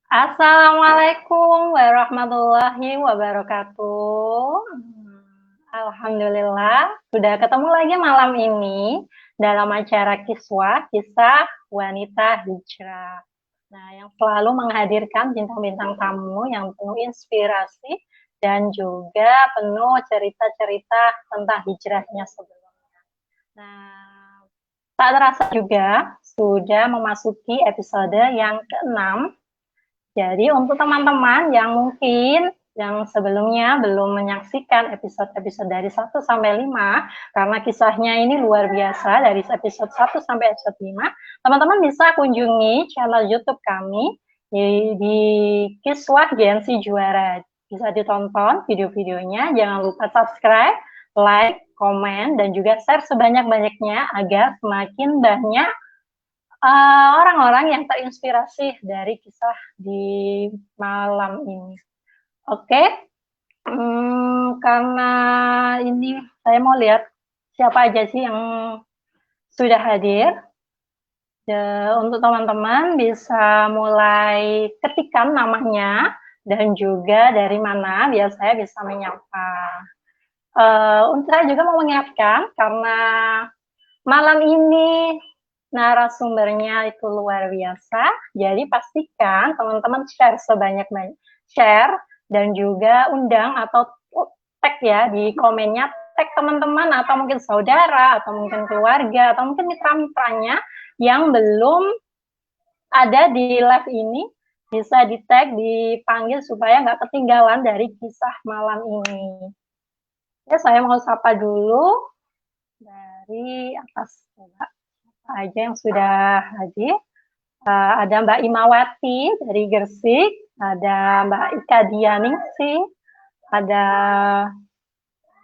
Assalamualaikum warahmatullahi wabarakatuh. Alhamdulillah, sudah ketemu lagi malam ini dalam acara Kisah Wanita Hijrah. Nah, yang selalu menghadirkan bintang-bintang tamu yang penuh inspirasi dan juga penuh cerita-cerita tentang hijrahnya sebelumnya. Nah, tak terasa juga sudah memasuki episode yang ke-6. Jadi untuk teman-teman yang mungkin yang sebelumnya belum menyaksikan episode-episode dari 1 sampai 5, karena kisahnya ini luar biasa dari episode 1 sampai episode 5, teman-teman bisa kunjungi channel YouTube kami di Kiswah Gensi Juara. Bisa ditonton video-videonya, jangan lupa subscribe, like, komen, dan juga share sebanyak-banyaknya agar semakin banyak orang-orang yang terinspirasi dari kisah di malam ini. Oke, karena ini saya mau lihat siapa aja sih yang sudah hadir. Untuk teman-teman bisa mulai ketikkan namanya dan juga dari mana biar saya bisa menyapa. Untuk saya juga mau mengingatkan karena malam ini narasumbernya itu luar biasa, jadi pastikan teman-teman share sebanyak-banyak, share dan juga undang atau tag ya di komennya, tag teman-teman atau mungkin saudara atau mungkin keluarga atau mungkin mitra-mitranya yang belum ada di live ini, bisa di tag, dipanggil supaya nggak ketinggalan dari kisah malam ini. Ya, saya mau sapa dulu dari atas aja yang sudah hadir. Ada Mbak Imawati dari Gresik, ada Mbak Ika Dianingsih, ada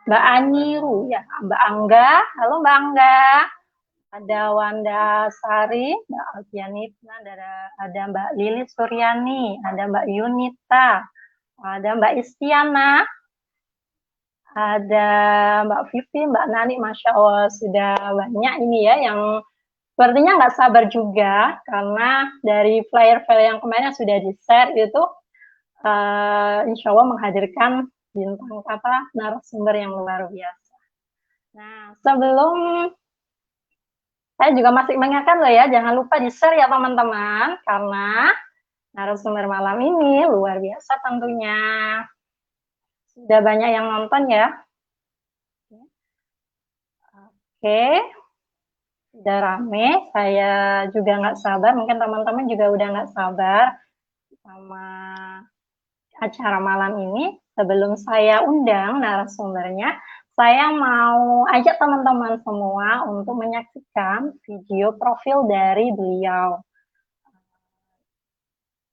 Mbak Aniru, ya, Mbak Angga, halo Mbak Angga, ada Wanda Sari, Mbak Alfianita, ada Mbak Lili Suryani, ada Mbak Yunita, ada Mbak Istiana, ada Mbak Vivi, Mbak Nani, Masya Allah, sudah banyak ini ya yang sepertinya nggak sabar juga, karena dari flyer-flyer yang kemarin yang sudah di-share itu, insya Allah menghadirkan bintang narasumber yang luar biasa. Nah, sebelum saya juga masih mengingatkan loh ya, jangan lupa di-share ya teman-teman, karena narasumber malam ini luar biasa tentunya. Sudah banyak yang nonton ya. Oke, sudah rame, saya juga nggak sabar, mungkin teman-teman juga udah nggak sabar sama acara malam ini. Sebelum saya undang narasumbernya, saya mau ajak teman-teman semua untuk menyaksikan video profil dari beliau.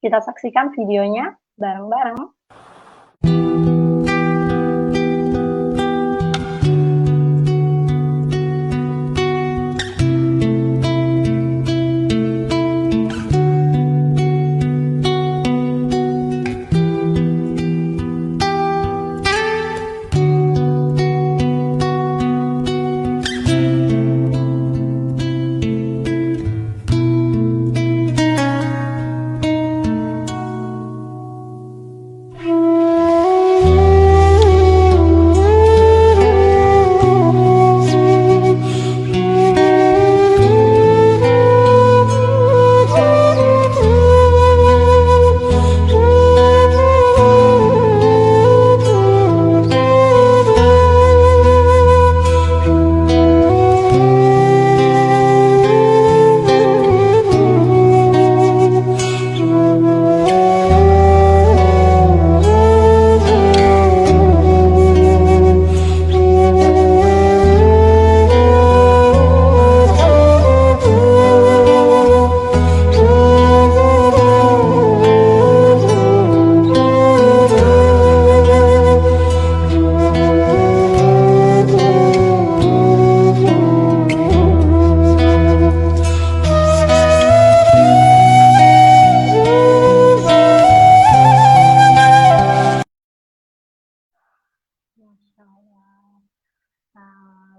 Kita saksikan videonya bareng-bareng.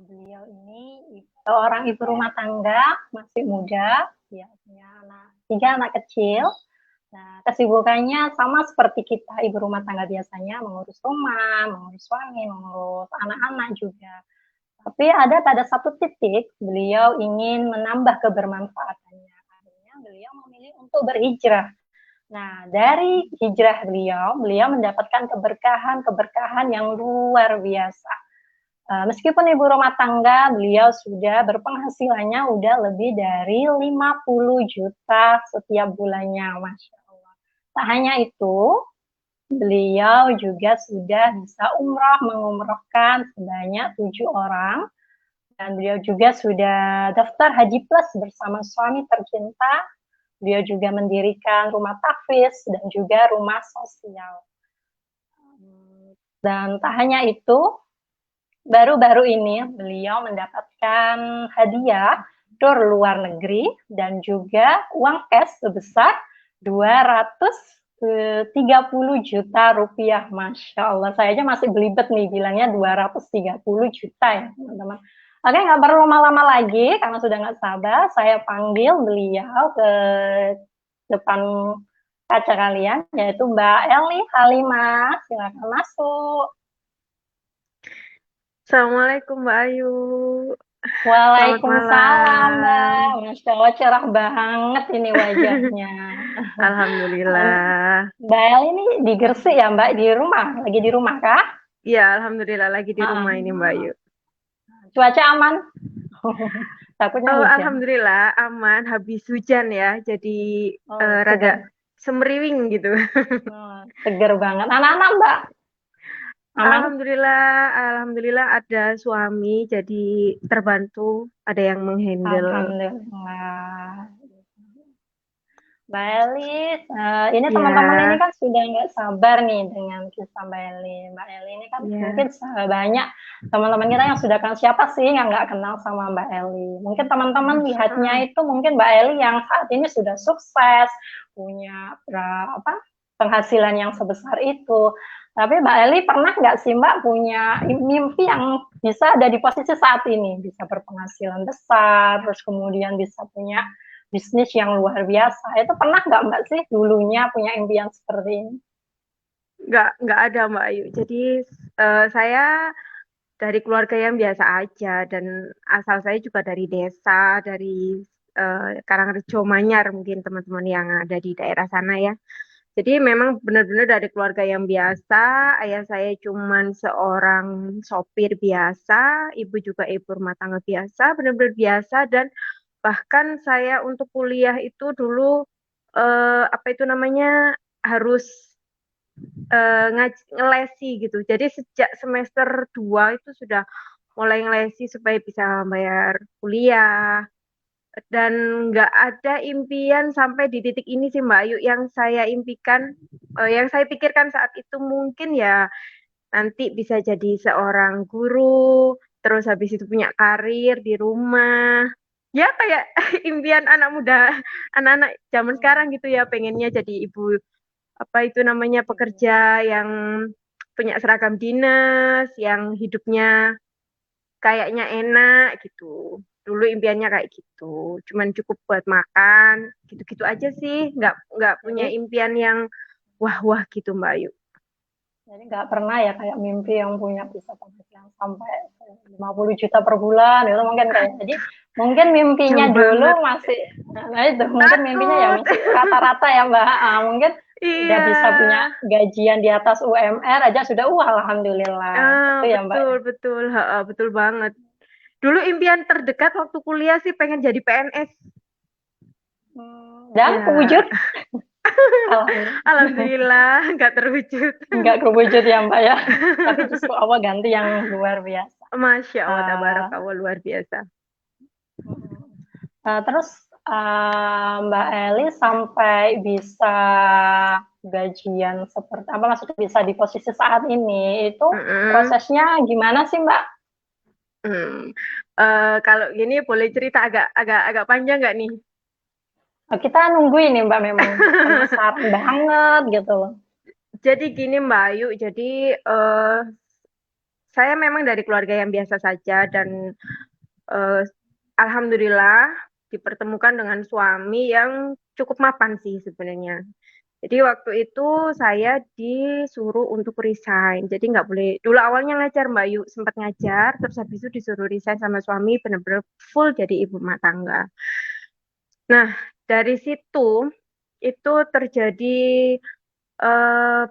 Beliau ini seorang ibu rumah tangga, masih muda, ya, punya 3 anak kecil, Nah, kesibukannya sama seperti kita ibu rumah tangga biasanya, mengurus rumah, mengurus suami, mengurus anak-anak juga. Tapi ada pada satu titik beliau ingin menambah kebermanfaatannya. Akhirnya beliau memilih untuk berhijrah. Nah, dari hijrah beliau mendapatkan keberkahan-keberkahan yang luar biasa. Meskipun ibu rumah tangga, beliau sudah berpenghasilannya udah lebih dari 50 juta setiap bulannya, Masya Allah. Tak hanya itu, beliau juga sudah bisa umrah, mengumrohkan sebanyak 7 orang. Dan beliau juga sudah daftar Haji Plus bersama suami tercinta. Beliau juga mendirikan rumah tahfiz dan juga rumah sosial. Dan tak hanya itu, baru-baru ini beliau mendapatkan hadiah tur luar negeri dan juga uang cash sebesar 230 juta rupiah. Masya Allah, saya aja masih belibet nih bilangnya 230 juta ya teman-teman. Oke, nggak perlu lama-lama lagi karena sudah nggak sabar. Saya panggil beliau ke depan kaca kalian, yaitu Mbak Eli Halimah. Silakan masuk. Assalamualaikum Mbak Ayu. Selamat Waalaikumsalam, Mbak. malam. Masya Allah, cerah banget ini wajahnya. Alhamdulillah. Mbak El ini di Gresik ya, Mbak? Di rumah? Lagi di rumah, kah? Iya, alhamdulillah lagi di rumah ini Mbak Ayu. Cuaca aman? Takutnya Oh, hujan. alhamdulillah aman habis hujan ya. Jadi Oh, rada segar. semeriwing gitu. Oh, segar banget. Anak-anak, Mbak? Aman? Alhamdulillah ada suami jadi terbantu, ada yang menghandle. Alhamdulillah. Mbak Eli, ini teman-teman ini Ya, kan sudah nggak sabar nih dengan kisah Mbak Eli. Mbak Eli ini kan mungkin ya. banyak teman-teman kita yang sudah kenal, siapa sih yang nggak kenal sama Mbak Eli. Mungkin teman-teman lihatnya Mm-mm. itu mungkin Mbak Eli yang saat ini sudah sukses, punya apa penghasilan yang sebesar itu. Tapi Mbak Eli pernah nggak sih Mbak punya mimpi yang bisa ada di posisi saat ini, bisa berpenghasilan besar, terus kemudian bisa punya bisnis yang luar biasa. Itu pernah nggak Mbak sih dulunya punya impian seperti ini? Nggak ada Mbak Ayu. Jadi saya dari keluarga yang biasa aja dan asal saya juga dari desa, dari Karangrejo Manyar, mungkin teman-teman yang ada di daerah sana ya. Jadi memang benar-benar dari keluarga yang biasa. Ayah saya cuman seorang sopir biasa, ibu juga ibu rumah tangga biasa, benar-benar biasa. Dan bahkan saya untuk kuliah itu dulu apa itu namanya, harus ngelesi gitu. Jadi sejak semester 2 itu sudah mulai ngelesi supaya bisa bayar kuliah. Dan nggak ada impian sampai di titik ini sih Mbak Ayu. Yang saya impikan, yang saya pikirkan saat itu mungkin ya nanti bisa jadi seorang guru, terus habis itu punya karir di rumah. Ya kayak impian anak muda, anak-anak zaman sekarang gitu ya, pengennya jadi ibu, apa itu namanya, pekerja yang punya seragam dinas, yang hidupnya kayaknya enak gitu. Dulu impiannya kayak gitu, cuman cukup buat makan, gitu-gitu aja sih. Nggak punya Jadi impian yang wah-wah gitu Mbak Ayu. jadi nggak pernah ya kayak mimpi yang punya bisa penghasilan sampai 50 juta per bulan itu mungkin kayak jadi mungkin mimpinya Jauh dulu banget, masih nah itu mungkin mimpinya ya takut. masih rata-rata ya Mbak. Mungkin udah Iya. bisa punya gajian di atas UMR aja sudah alhamdulillah Ah, itu ya Mbak. betul, betul, ha, betul banget. Dulu impian terdekat waktu kuliah sih pengen jadi PNS. Dan Ya, kewujud alhamdulillah. alhamdulillah nggak terwujud. Nggak kewujud ya Mbak ya. Tapi justru Allah ganti yang luar biasa. Masya Allah, Uh, tabarakallah, luar biasa. terus Mbak Eli sampai bisa gajian seperti apa maksudnya bisa di posisi saat ini itu Mm-mm. prosesnya gimana sih Mbak? Hmm. Kalau gini boleh cerita agak agak agak panjang nggak nih? Kita nunggu ini Mbak memang penasaran banget gitu loh. Jadi gini Mbak Ayu, jadi saya memang dari keluarga yang biasa saja dan eh, alhamdulillah dipertemukan dengan suami yang cukup mapan sih sebenarnya. Jadi waktu itu saya disuruh untuk resign. Jadi nggak boleh. Dulu awalnya ngajar Mbak Yu, sempat ngajar, terus habis itu disuruh resign sama suami, benar-benar full jadi ibu rumah tangga. Nah, dari situ itu terjadi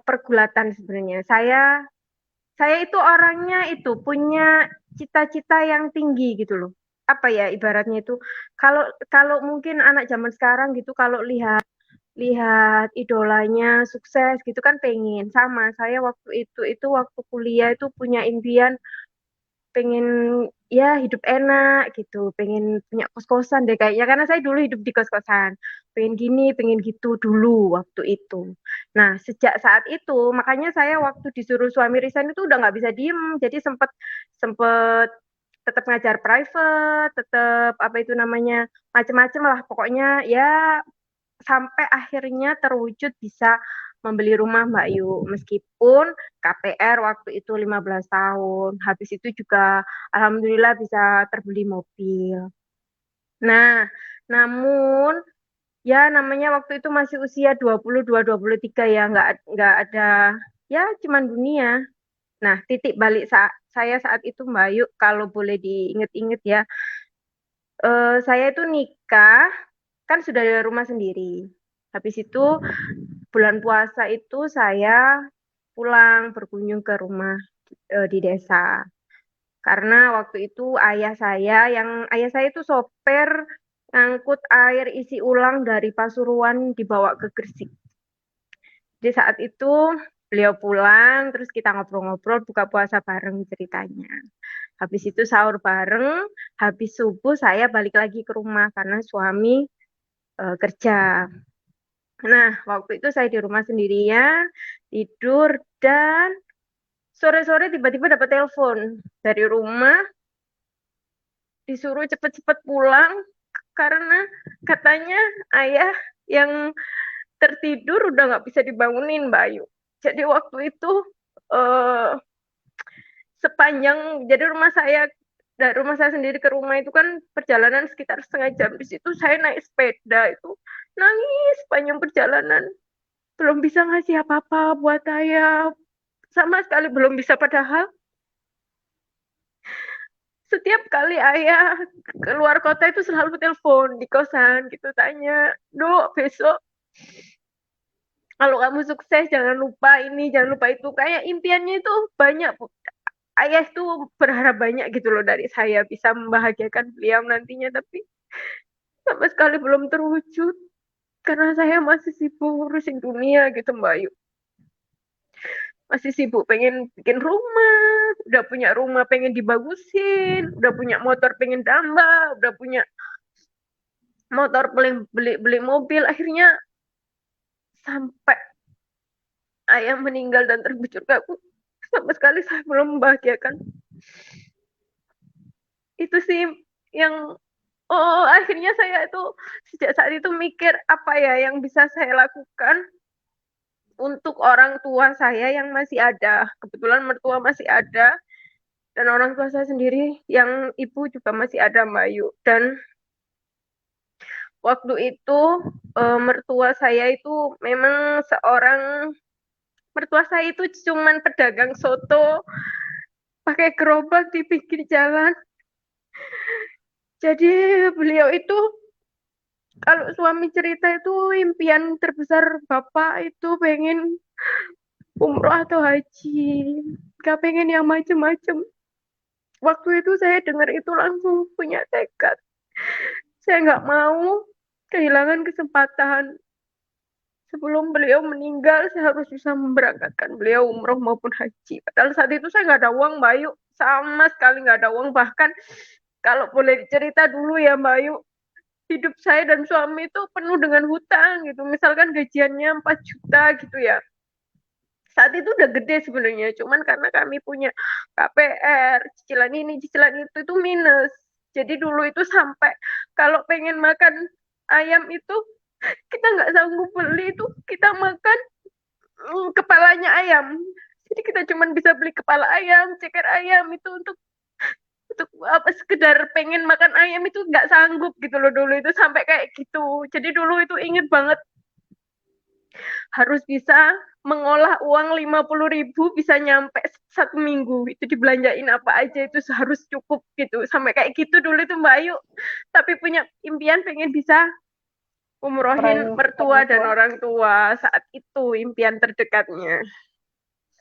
pergulatan sebenarnya. Saya itu orangnya itu punya cita-cita yang tinggi gitu loh. Apa ya ibaratnya itu kalau kalau mungkin anak zaman sekarang gitu kalau lihat lihat idolanya sukses gitu kan pengen sama saya waktu itu waktu kuliah itu punya impian pengen ya hidup enak gitu, pengen punya kos-kosan deh kayaknya karena saya dulu hidup di kos-kosan. Pengen gini, pengen gitu dulu waktu itu. Nah, sejak saat itu makanya saya waktu disuruh suami resign itu udah nggak bisa diem, jadi sempet sempet tetap ngajar private, tetap apa itu namanya macem-macem lah pokoknya ya sampai akhirnya terwujud bisa membeli rumah Mbak Yu. Meskipun KPR waktu itu 15 tahun. Habis itu juga alhamdulillah bisa terbeli mobil. Nah, namun ya namanya waktu itu masih usia 22 23 ya, nggak ada ya cuman dunia. Nah, titik balik saya saat itu Mbak Yu kalau boleh diinget-inget ya, saya itu nikah kan sudah ada rumah sendiri. Habis itu bulan puasa itu saya pulang berkunjung ke rumah di desa. Karena waktu itu ayah saya itu sopir ngangkut air isi ulang dari Pasuruan dibawa ke Gresik. Jadi saat itu beliau pulang, terus kita ngobrol-ngobrol, buka puasa bareng ceritanya. Habis itu sahur bareng, habis subuh saya balik lagi ke rumah karena suami kerja. Nah, waktu itu saya di rumah sendirian, tidur, dan sore-sore tiba-tiba dapat telepon dari rumah, disuruh cepet-cepet pulang, karena katanya ayah yang tertidur udah nggak bisa dibangunin, Mbak Ayu. Jadi waktu itu eh, jadi dari rumah saya sendiri ke rumah itu kan perjalanan sekitar setengah jam. Di situ saya naik sepeda itu nangis sepanjang perjalanan. Belum bisa ngasih apa-apa buat ayah, sama sekali belum bisa padahal setiap kali ayah keluar kota itu selalu telepon di kosan gitu tanya, Dok besok kalau kamu sukses jangan lupa ini jangan lupa itu, kayak impiannya itu banyak Bu. Ayah itu berharap banyak gitu loh dari saya bisa membahagiakan beliau nantinya, tapi sama sekali belum terwujud karena saya masih sibuk ngurusin dunia gitu Mbak Ayu. Masih sibuk pengen bikin rumah, udah punya rumah pengen dibagusin, udah punya motor pengen tambah, udah punya motor beli beli mobil, akhirnya sampai ayah meninggal dan terbujur ke aku sama sekali saya belum membahagiakan. Itu sih yang akhirnya saya itu sejak saat itu mikir apa ya yang bisa saya lakukan untuk orang tua saya yang masih ada, kebetulan mertua masih ada, dan orang tua saya sendiri yang ibu juga masih ada Mbak Ayu. Dan waktu itu mertua saya itu memang mertua saya itu cuman pedagang soto pakai gerobak di pinggir jalan. Jadi beliau itu kalau suami cerita itu impian terbesar bapak itu pengen umroh atau haji, gak pengen yang macem-macem. Waktu itu saya dengar itu langsung punya tekad, saya nggak mau kehilangan kesempatan. Sebelum beliau meninggal, saya harus bisa memberangkatkan beliau umroh maupun haji. Padahal saat itu saya nggak ada uang, Mbak Ayu. Sama sekali nggak ada uang. Bahkan kalau boleh cerita dulu ya, Mbak Ayu, hidup saya dan suami itu penuh dengan hutang gitu. Misalkan gajiannya 4 juta gitu ya. Saat itu udah gede sebenarnya. Cuman karena kami punya KPR, cicilan ini, cicilan itu minus. Jadi dulu itu sampai kalau pengen makan ayam itu kita nggak sanggup beli itu, kita makan kepalanya ayam. Jadi kita cuma bisa beli kepala ayam, ceker ayam itu untuk apa sekedar pengen makan ayam itu nggak sanggup gitu loh dulu itu sampai kayak gitu. Jadi dulu itu inget banget harus bisa mengolah uang 50.000 bisa nyampe 1 minggu. Itu dibelanjain apa aja itu harus cukup gitu. Sampai kayak gitu dulu itu Mbak Ayu. Tapi punya impian pengen bisa umrohin Orang mertua dan tua. orang tua. Saat itu impian terdekatnya.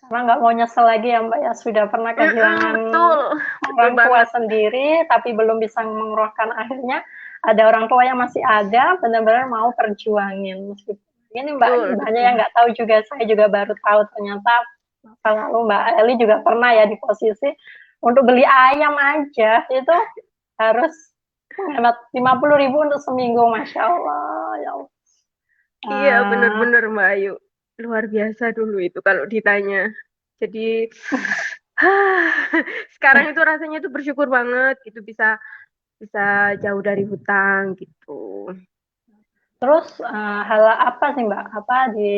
Karena nggak mau nyesel lagi ya Mbak ya, sudah pernah kehilangan Betul, betul orang tua banget. sendiri, tapi belum bisa mengeluarkan akhirnya ada orang tua yang masih ada, benar-benar mau perjuangin. Ini Mbak Betul, banyak yang betul. nggak tahu juga, saya juga baru tahu ternyata masa lalu Mbak Eli juga pernah ya di posisi untuk beli ayam aja itu harus menghemat 50.000 untuk seminggu, Masya Allah, ya Allah. Iya, Uh, bener-bener Mbak Ayu. Luar biasa dulu itu kalau ditanya. Jadi, sekarang itu rasanya itu bersyukur banget gitu bisa bisa jauh dari hutang gitu. Terus hal apa sih Mbak? Apa di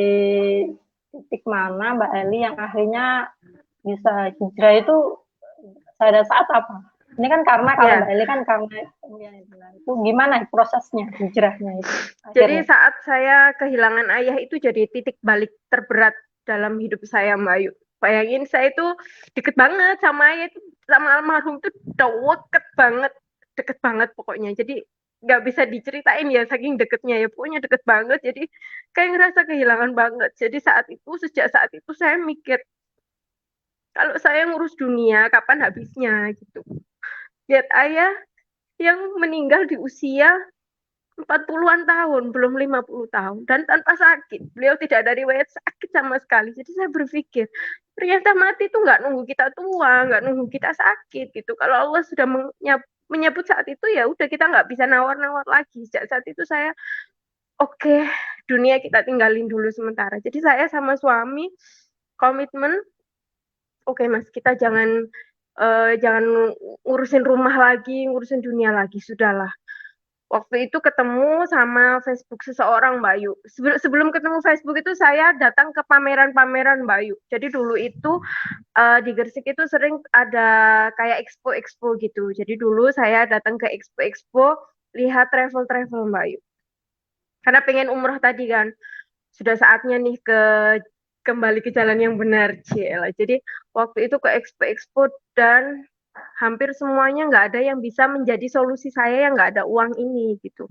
titik mana Mbak Eli yang akhirnya bisa hijrah itu pada saat apa? Ini kan karena kalau Ya, Mbak Eli kan karena ya, itu gimana prosesnya hijrahnya itu jadi akhirnya? saat saya kehilangan ayah itu jadi titik balik terberat dalam hidup saya, Mbak Ayu. Bayangin saya itu deket banget sama ayah itu, sama almarhum itu deket banget pokoknya. Jadi nggak bisa diceritain ya saking deketnya ya, pokoknya deket banget. Jadi kayak ngerasa kehilangan banget. Jadi sejak saat itu saya mikir kalau saya ngurus dunia kapan habisnya gitu. Lihat ayah yang meninggal di usia 40-an tahun, belum 50 tahun, dan tanpa sakit. Beliau tidak ada riwayat sakit sama sekali. Jadi saya berpikir, ternyata mati itu nggak nunggu kita tua, nggak nunggu kita sakit gitu. Kalau Allah sudah menyebut saat itu, ya udah kita nggak bisa nawar-nawar lagi. Sejak saat itu saya, oke, dunia kita tinggalin dulu sementara. Jadi saya sama suami komitmen, oke Mas, kita jangan ngurusin rumah lagi, ngurusin dunia lagi, sudahlah. Waktu itu ketemu sama Facebook seseorang Mbak Ayu. Sebelum ketemu Facebook itu saya datang ke pameran-pameran Mbak Ayu. Jadi dulu itu di Gresik itu sering ada kayak expo-expo gitu. Jadi dulu saya datang ke expo-expo lihat travel-travel Mbak Ayu. Karena pengen umroh tadi kan. Sudah saatnya nih kembali ke jalan yang benar, Ciela. Jadi waktu itu ke expo-expo dan hampir semuanya nggak ada yang bisa menjadi solusi saya yang nggak ada uang ini gitu.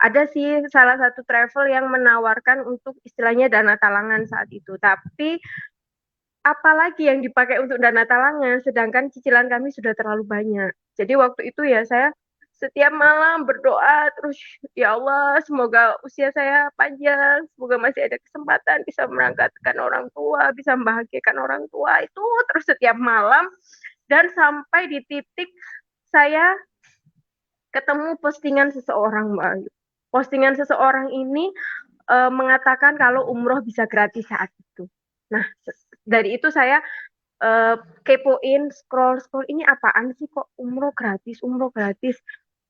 Ada sih salah satu travel yang menawarkan untuk istilahnya dana talangan saat itu, tapi apalagi yang dipakai untuk dana talangan, sedangkan cicilan kami sudah terlalu banyak. Jadi waktu itu ya saya setiap malam berdoa terus, ya Allah semoga usia saya panjang, semoga masih ada kesempatan bisa merangkatkan orang tua, bisa membahagiakan orang tua itu terus setiap malam dan sampai di titik saya ketemu postingan seseorang Mbak Ayu. Postingan seseorang ini mengatakan kalau umroh bisa gratis saat itu. Nah, dari itu saya kepoin, scroll ini apaan sih kok umroh gratis,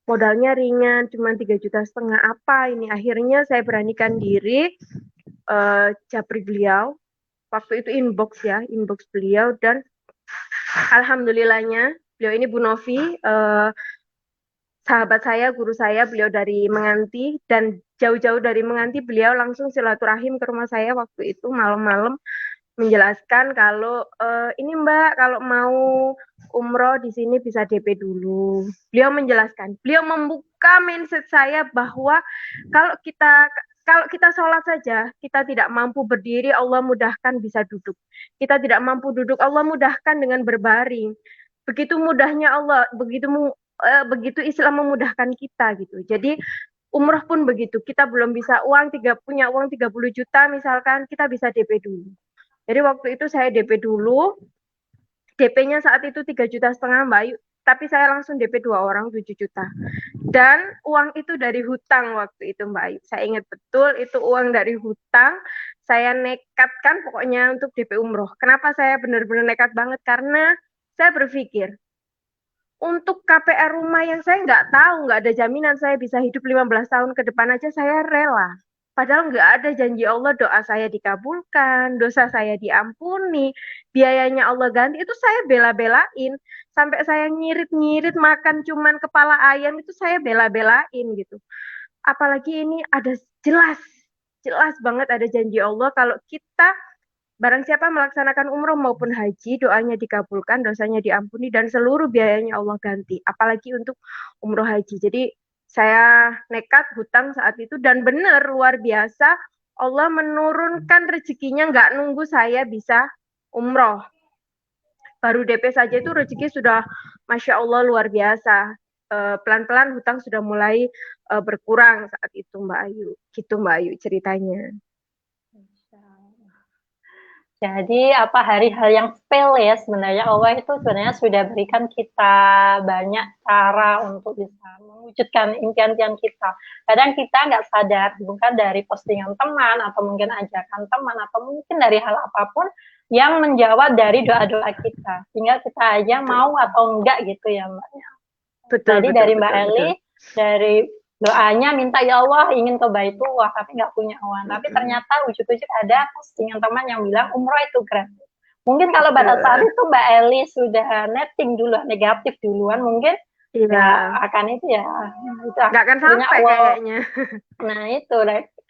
modalnya ringan, cuma 3,5 juta apa ini. Akhirnya saya beranikan diri japri beliau, waktu itu inbox beliau dan alhamdulillahnya beliau ini Bu Novi, sahabat saya, guru saya, beliau dari Menganti dan jauh-jauh dari Menganti beliau langsung silaturahim ke rumah saya waktu itu malam-malam menjelaskan kalau ini Mbak kalau mau umroh di sini bisa DP dulu. Beliau menjelaskan, beliau membuka mindset saya bahwa kalau kita kalau kita sholat saja, kita tidak mampu berdiri, Allah mudahkan bisa duduk. Kita tidak mampu duduk, Allah mudahkan dengan berbaring. Begitu mudahnya Allah, begitu Islam memudahkan kita gitu. Jadi umroh pun begitu. Kita belum bisa punya uang 30 juta misalkan, kita bisa DP dulu. Jadi waktu itu saya DP dulu, DP-nya saat itu 3,5 juta Mbak Ayu, tapi saya langsung DP 2 orang 7 juta. Dan uang itu dari hutang waktu itu Mbak Ayu. Saya ingat betul itu uang dari hutang. Saya nekatkan pokoknya untuk DP umroh. Kenapa saya benar-benar nekat banget? Karena saya berpikir, untuk KPR rumah yang saya nggak tahu, nggak ada jaminan saya bisa hidup 15 tahun ke depan aja saya rela. Padahal nggak ada janji Allah doa saya dikabulkan, dosa saya diampuni, biayanya Allah ganti, itu saya bela-belain. Sampai saya ngirit-ngirit makan cuman kepala ayam itu saya bela-belain gitu. Apalagi ini ada jelas jelas banget ada janji Allah kalau kita barang siapa melaksanakan umroh maupun haji, doanya dikabulkan, dosanya diampuni, dan seluruh biayanya Allah ganti. Apalagi untuk umroh haji. Jadi saya nekat hutang saat itu dan benar luar biasa Allah menurunkan rezekinya nggak nunggu saya bisa umroh. Baru DP saja itu rezeki sudah Masya Allah luar biasa. Pelan-pelan hutang sudah mulai berkurang saat itu Mbak Ayu. Gitu Mbak Ayu ceritanya. Jadi apa hari-hal yang sepele ya sebenarnya Allah itu sebenarnya sudah berikan kita banyak cara untuk bisa mewujudkan impian-impian kita. Kadang kita nggak sadar, bukan dari postingan teman atau mungkin ajakan teman atau mungkin dari hal apapun yang menjawab dari doa-doa kita. Tinggal kita aja mau atau enggak gitu ya Mbak. Betul, Jadi betul, dari betul, Mbak Eli, betul. dari doanya minta ya Allah ingin ke Baitullah tapi nggak punya uang. Tapi ternyata ujuk-ujuk ada postingan teman yang bilang umroh itu gratis. Mungkin kalau pada saat itu Mbak Eli sudah netting dulu negatif duluan mungkin Iya. akan itu ya itu nggak akan sampai Allah. Kayaknya. Nah itu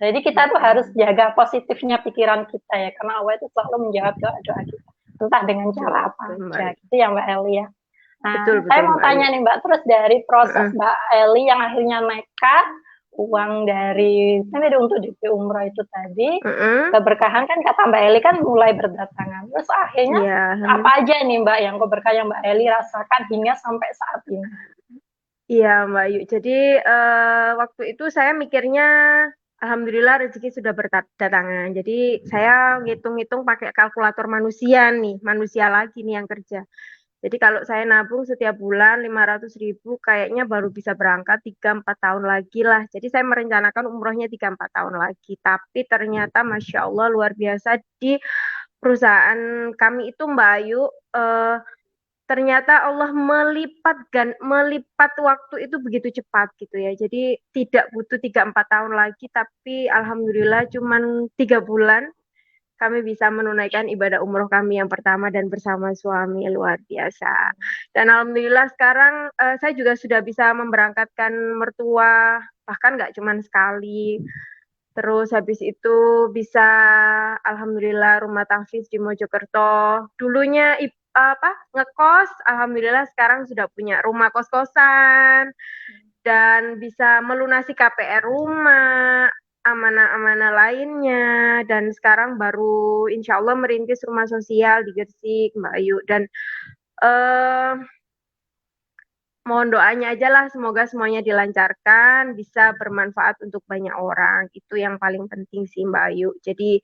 jadi kita tuh harus jaga positifnya pikiran kita ya karena Allah itu selalu menjawab doa-doa kita entah dengan cara apa aja gitu ya Mbak Eli ya. Nah, betul, saya mau Mbak tanya Ayu. nih Mbak, terus dari proses Mbak Eli yang akhirnya nekat, uang dari untuk DP umroh itu tadi, keberkahan kan kata Mbak Eli kan mulai berdatangan. Terus akhirnya apa aja nih Mbak yang keberkahan yang Mbak Eli rasakan hingga sampai saat ini? Iya Mbak Ayu, jadi waktu itu saya mikirnya Alhamdulillah rezeki sudah berdatangan. Jadi saya ngitung-ngitung pakai kalkulator manusia nih, manusia lagi nih yang kerja. Jadi kalau saya nabung setiap bulan 500.000 kayaknya baru bisa berangkat 3-4 tahun lagi lah. Jadi saya merencanakan umrohnya 3-4 tahun lagi. Tapi ternyata Masya Allah luar biasa di perusahaan kami itu Mbak Ayu, ternyata Allah melipat waktu itu begitu cepat gitu ya. Jadi tidak butuh 3-4 tahun lagi, tapi Alhamdulillah cuman 3 bulan kami bisa menunaikan ibadah umroh kami yang pertama dan bersama suami luar biasa. Dan alhamdulillah sekarang saya juga sudah bisa memberangkatkan mertua bahkan nggak cuma sekali. Terus habis itu bisa alhamdulillah rumah tahfiz di Mojokerto. Dulunya ngekos, alhamdulillah sekarang sudah punya rumah kos-kosan dan bisa melunasi KPR rumah, amanah-amanah lainnya, dan sekarang baru insya Allah merintis rumah sosial di Gresik, Mbak Ayu. Dan mohon doanya aja lah, semoga semuanya dilancarkan, bisa bermanfaat untuk banyak orang. Itu yang paling penting sih Mbak Ayu. Jadi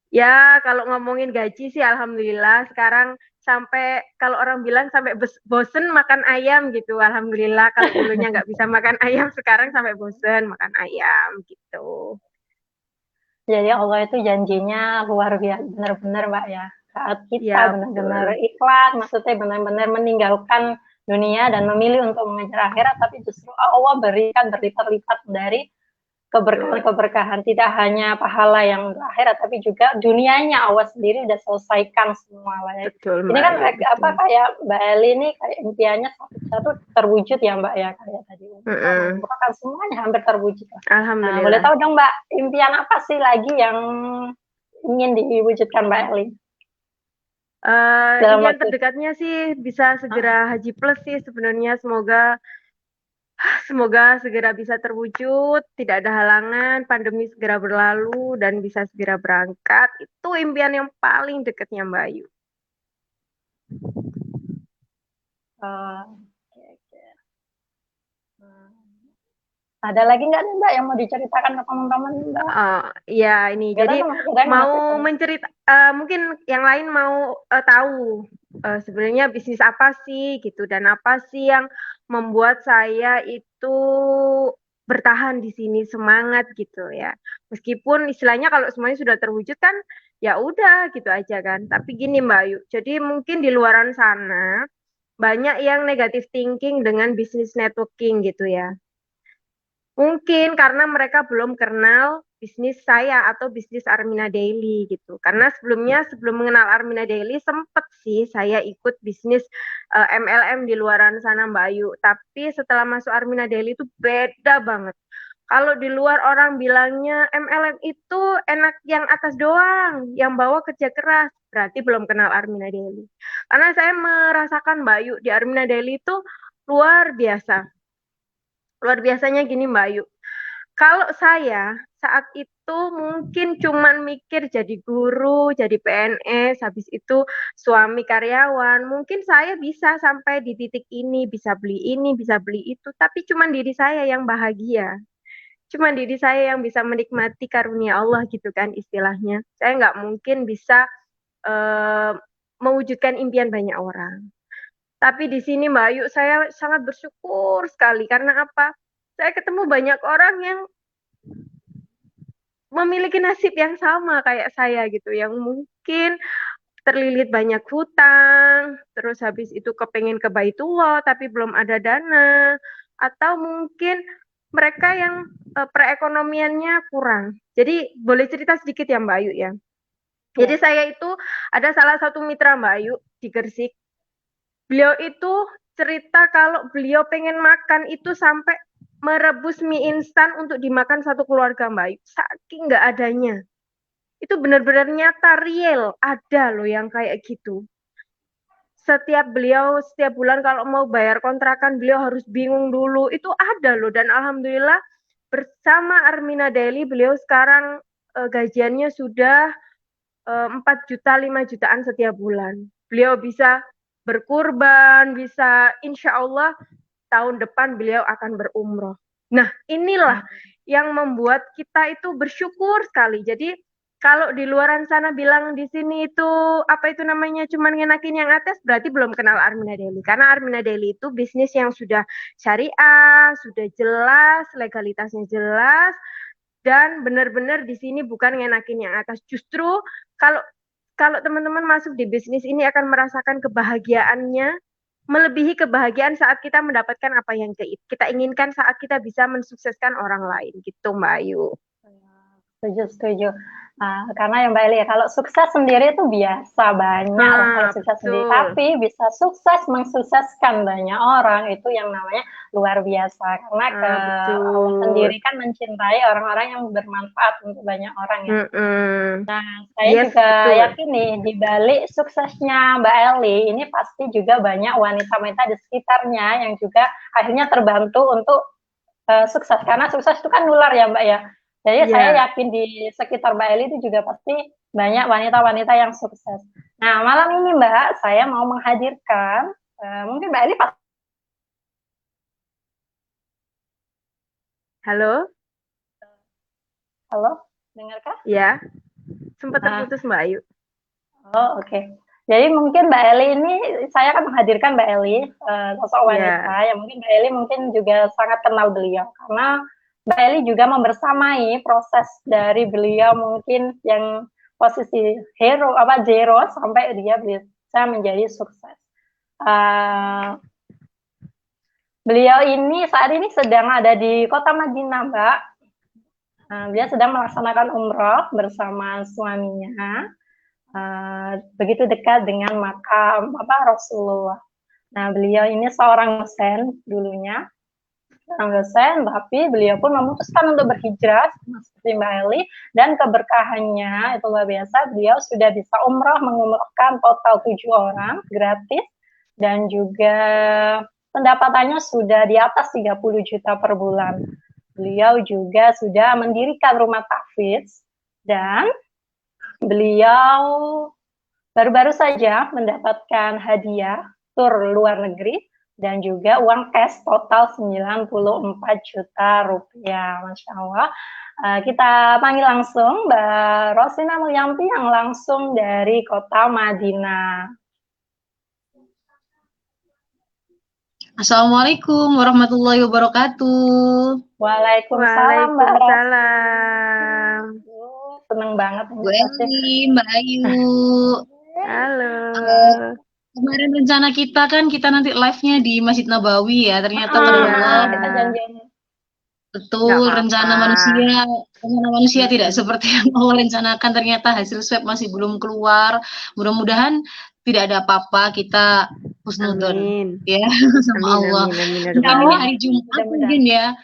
ya kalau ngomongin gaji sih Alhamdulillah sekarang sampai kalau orang bilang sampai bosen makan ayam gitu. Alhamdulillah kalau dulunya nggak bisa makan ayam sekarang sampai bosen makan ayam gitu. Jadi Allah itu janjinya luar biasa benar-benar Mbak ya. Saat kita Ya, benar-benar ikhlas, maksudnya benar-benar meninggalkan dunia dan memilih untuk mengejar akhirat, tapi justru Allah berikan berlipat-lipat dari keberkahan-keberkahan, tidak hanya pahala yang akhirat tapi juga dunianya Allah sendiri udah selesaikan semua lah ya. betul, Ini Mbak, kan ya, betul. kayak Mbak Eli ini kayak impiannya satu terwujud ya Mbak ya kayak tadi kan semuanya hampir terwujud. Nah, boleh tahu dong Mbak impian apa sih lagi yang ingin diwujudkan Mbak Eli? Impian terdekatnya sih bisa segera Haji Plus sih sebenarnya, semoga segera bisa terwujud, tidak ada halangan, pandemi segera berlalu dan bisa segera berangkat. Itu impian yang paling dekatnya Mbak Ayu. Ada lagi nggak nih Mbak yang mau diceritakan ke teman-teman Mbak? Ya ini jadi mau mungkin yang lain mau tahu sebenarnya bisnis apa sih gitu dan apa sih yang membuat saya itu bertahan di sini semangat gitu ya. Meskipun istilahnya kalau semuanya sudah terwujud kan ya udah gitu aja kan. Tapi gini Mbak Ayu, jadi mungkin di luaran sana banyak yang negative thinking dengan bisnis networking gitu ya. Mungkin karena mereka belum kenal bisnis saya atau bisnis Armina Daily gitu. Karena sebelum mengenal Armina Daily sempet sih saya ikut bisnis MLM di luaran sana Mbak Ayu. Tapi setelah masuk Armina Daily itu beda banget. Kalau di luar orang bilangnya MLM itu enak yang atas doang, yang bawah kerja keras. Berarti belum kenal Armina Daily. Karena saya merasakan Mbak Ayu di Armina Daily itu luar biasa. Luar biasanya gini Mbak Ayu. Kalau saya saat itu mungkin cuman mikir jadi guru, jadi PNS, habis itu suami karyawan. Mungkin saya bisa sampai di titik ini, bisa beli itu. Tapi cuman diri saya yang bahagia. Cuman diri saya yang bisa menikmati karunia Allah gitu kan istilahnya. Saya nggak mungkin bisa eh, mewujudkan impian banyak orang. Tapi di sini Mbak Ayu, saya sangat bersyukur sekali karena apa? Saya ketemu banyak orang yang memiliki nasib yang sama kayak saya gitu, yang mungkin terlilit banyak hutang, terus habis itu kepengen ke Baitullah tapi belum ada dana, atau mungkin mereka yang perekonomiannya kurang. Jadi boleh cerita sedikit ya Mbak Ayu ya. Jadi saya itu ada salah satu mitra Mbak Ayu di Gresik. Beliau itu cerita kalau beliau pengen makan itu sampai merebus mie instan untuk dimakan satu keluarga Mbak Ayu. Saking nggak adanya. Itu benar-benar nyata real. Ada loh yang kayak gitu. Setiap bulan kalau mau bayar kontrakan beliau harus bingung dulu. Itu ada loh dan alhamdulillah bersama Armina Daily beliau sekarang gajiannya sudah 4 juta 5 jutaan setiap bulan. Beliau bisa berkurban, bisa insya Allah tahun depan beliau akan berumroh. Nah inilah yang membuat kita itu bersyukur sekali. Jadi kalau di luaran sana bilang di sini itu apa itu namanya cuman ngenakin yang atas, berarti belum kenal Armina Daily. Karena Armina Daily itu bisnis yang sudah syariah, sudah jelas, legalitasnya jelas, dan benar-benar di sini bukan ngenakin yang atas. Justru kalau kalau teman-teman masuk di bisnis ini akan merasakan kebahagiaannya melebihi kebahagiaan saat kita mendapatkan apa yang kita inginkan saat kita bisa mensukseskan orang lain gitu Mbak Ayu. Setuju. Karena yang Mbak Eli, kalau sukses sendiri itu biasa banyak lah kalau sukses sendiri. Tapi bisa sukses mensukseskan banyak orang itu yang namanya luar biasa. Karena Allah sendiri kan mencintai orang-orang yang bermanfaat untuk banyak orang ya. Nah, saya juga yakin nih di balik suksesnya Mbak Eli ini pasti juga banyak wanita-wanita di sekitarnya yang juga akhirnya terbantu untuk sukses. Karena sukses itu kan nular ya Mbak ya. Jadi saya yakin di sekitar Mbak Eli itu juga pasti banyak wanita-wanita yang sukses. Nah, malam ini Mbak, saya mau menghadirkan, mungkin Mbak Eli Halo? Halo, dengarkah? Ya, sempat terputus Mbak Ayu. Oh, oke. Jadi mungkin Mbak Eli ini, saya akan menghadirkan Mbak Eli, sosok wanita, yang mungkin Mbak Eli mungkin juga sangat kenal beliau, karena Mbak Eli juga membersamai proses dari beliau mungkin yang posisi zero sampai dia bisa menjadi sukses. Beliau ini saat ini sedang ada di kota Madinah, Mbak. Dia sedang melaksanakan umroh bersama suaminya. Begitu dekat dengan makam Rasulullah. Nah, beliau ini seorang dosen dulunya. Dosen, tapi beliau pun memutuskan untuk berhijrah seperti Mbak Eli, dan keberkahannya itu luar biasa. Beliau sudah bisa umroh, mengumrohkan total 7 orang gratis, dan juga pendapatannya sudah di atas 30 juta per bulan. Beliau juga sudah mendirikan rumah tahfidz, dan beliau baru-baru saja mendapatkan hadiah tur luar negeri dan juga uang cash total 94 juta rupiah. Masya Allah. Kita panggil langsung Mbak Rosina Mulyanti yang langsung dari kota Madinah. Assalamualaikum warahmatullahi wabarakatuh. Waalaikumsalam Mbak Rosina. Seneng banget. Bu Eli, Mbak Ayu. Halo. Kemarin rencana kita kan kita nanti live-nya di Masjid Nabawi ya. Ternyata kita janjian. Betul, rencana manusia tidak seperti yang Allah rencanakan. Ternyata hasil swab masih belum keluar. Mudah-mudahan tidak ada apa-apa. Kita husnudon ya sama Allah. Amin. Ini hari Jumat mungkin ya.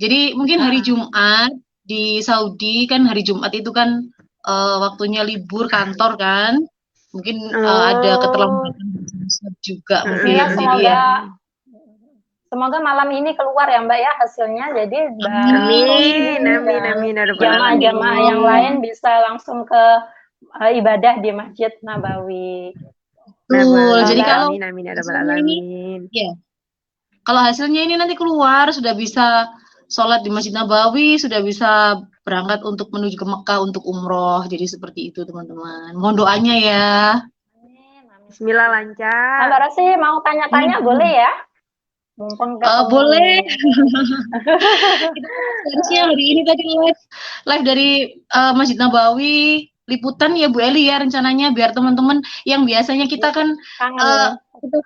Jadi mungkin hari Jumat di Saudi kan hari Jumat itu kan waktunya libur kantor kan. Mungkin ada keterlambatan juga mungkin. Ya, Jadi ya. Semoga malam ini keluar ya Mbak ya hasilnya. Jadi Amin. jamaah-jamaah yang lain bisa langsung ke ibadah di Masjid Nabawi. Betul. Jadi kalau kalau hasilnya ini nanti keluar, sudah bisa sholat di Masjid Nabawi, sudah bisa berangkat untuk menuju ke Mekah untuk umroh. Jadi seperti itu teman-teman. Mohon doanya ya. Bismillah lancar. Mbak Rosi mau tanya-tanya boleh ya? Mumpung boleh. Harusnya hari ini tadi live dari Masjid Nabawi, liputan ya Bu Eli ya rencananya, biar teman-teman yang biasanya kita kan kita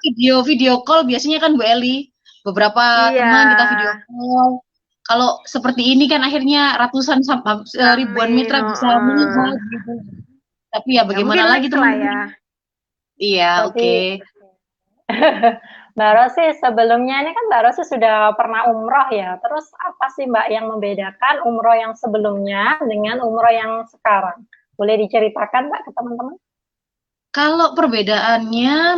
video call biasanya kan Bu Eli, beberapa teman kita video call. Kalau seperti ini kan akhirnya ratusan ribuan mitra bisa melihat gitu. Tapi ya bagaimana lagi teman-teman? Iya, oke. Mbak Rosi, sebelumnya ini kan Mbak Rosi sudah pernah umroh ya. Terus apa sih Mbak yang membedakan umroh yang sebelumnya dengan umroh yang sekarang? Boleh diceritakan Mbak ke teman-teman? Kalau perbedaannya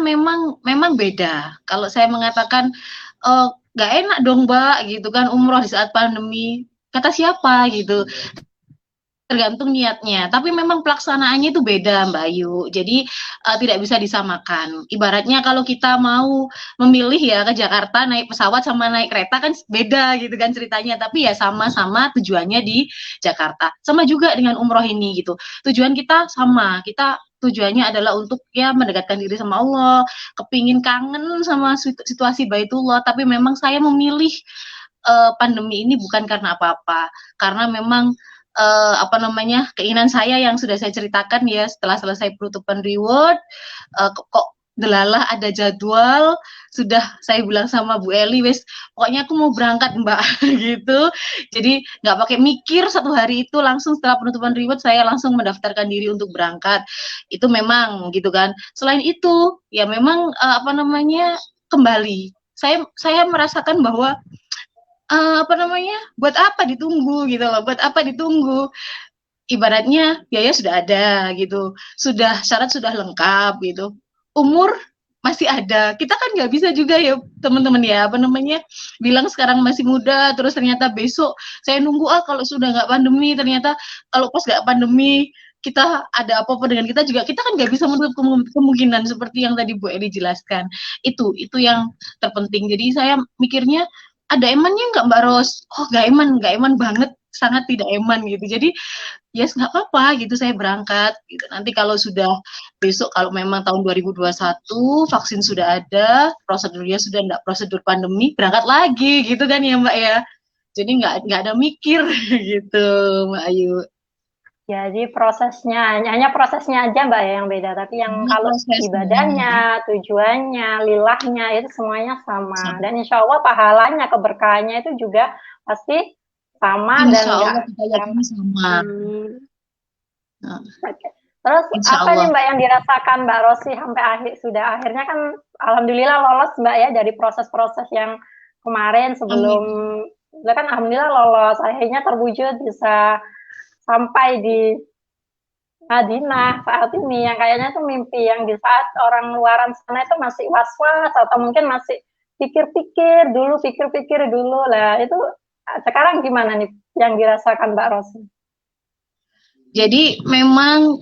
memang beda. Kalau saya mengatakan nggak enak dong Mbak gitu kan umroh di saat pandemi. Kata siapa gitu. Tergantung niatnya, tapi memang pelaksanaannya itu beda Mbak Ayu, jadi tidak bisa disamakan. Ibaratnya kalau kita mau memilih ya ke Jakarta naik pesawat sama naik kereta kan beda gitu kan ceritanya, tapi ya sama-sama tujuannya di Jakarta. Sama juga dengan umroh ini gitu, tujuan kita sama, kita tujuannya adalah untuk ya mendekatkan diri sama Allah, kepingin kangen sama situasi Baitullah, tapi memang saya memilih pandemi ini bukan karena apa-apa, karena memang keinginan saya yang sudah saya ceritakan ya setelah selesai penutupan reward kok delalah ada jadwal, sudah saya bilang sama Bu Eli wes pokoknya aku mau berangkat Mbak gitu, jadi nggak pakai mikir satu hari itu langsung setelah penutupan reward saya langsung mendaftarkan diri untuk berangkat. Itu memang gitu kan. Selain itu ya memang kembali saya merasakan bahwa buat apa ditunggu gitu loh, buat apa ditunggu, ibaratnya biaya sudah ada gitu, syarat sudah lengkap gitu, umur masih ada, kita kan nggak bisa juga ya teman-teman ya bilang sekarang masih muda terus ternyata besok saya nunggu kalau sudah nggak pandemi, ternyata kalau pas nggak pandemi kita ada apa-apa dengan kita juga, kita kan nggak bisa menutup kemungkinan seperti yang tadi Bu Eli jelaskan. Itu yang terpenting. Jadi saya mikirnya ada emannya nggak Mbak Ros? Oh nggak eman banget, sangat tidak eman gitu. Jadi yes nggak apa-apa gitu, saya berangkat gitu. Nanti kalau sudah besok, kalau memang tahun 2021 vaksin sudah ada, prosedurnya sudah enggak prosedur pandemi, berangkat lagi gitu kan ya Mbak ya. Jadi nggak ada mikir gitu Mbak Ayu. Jadi prosesnya, hanya prosesnya aja Mbak ya yang beda, tapi yang kalau ibadahnya, tujuannya, lilahnya itu semuanya sama. Dan insya Allah pahalanya, keberkahannya itu juga pasti sama insya dan Allah kita yakini sama. Terus apa nih Mbak yang dirasakan Mbak Rosi sampai akhirnya kan alhamdulillah lolos Mbak ya dari proses-proses yang kemarin sebelum kan alhamdulillah lolos, akhirnya terwujud bisa sampai di Madinah saat ini, yang kayaknya itu mimpi yang di saat orang luaran sana itu masih was-was atau mungkin masih pikir-pikir dulu lah, itu sekarang gimana nih yang dirasakan Mbak Rosi? Jadi memang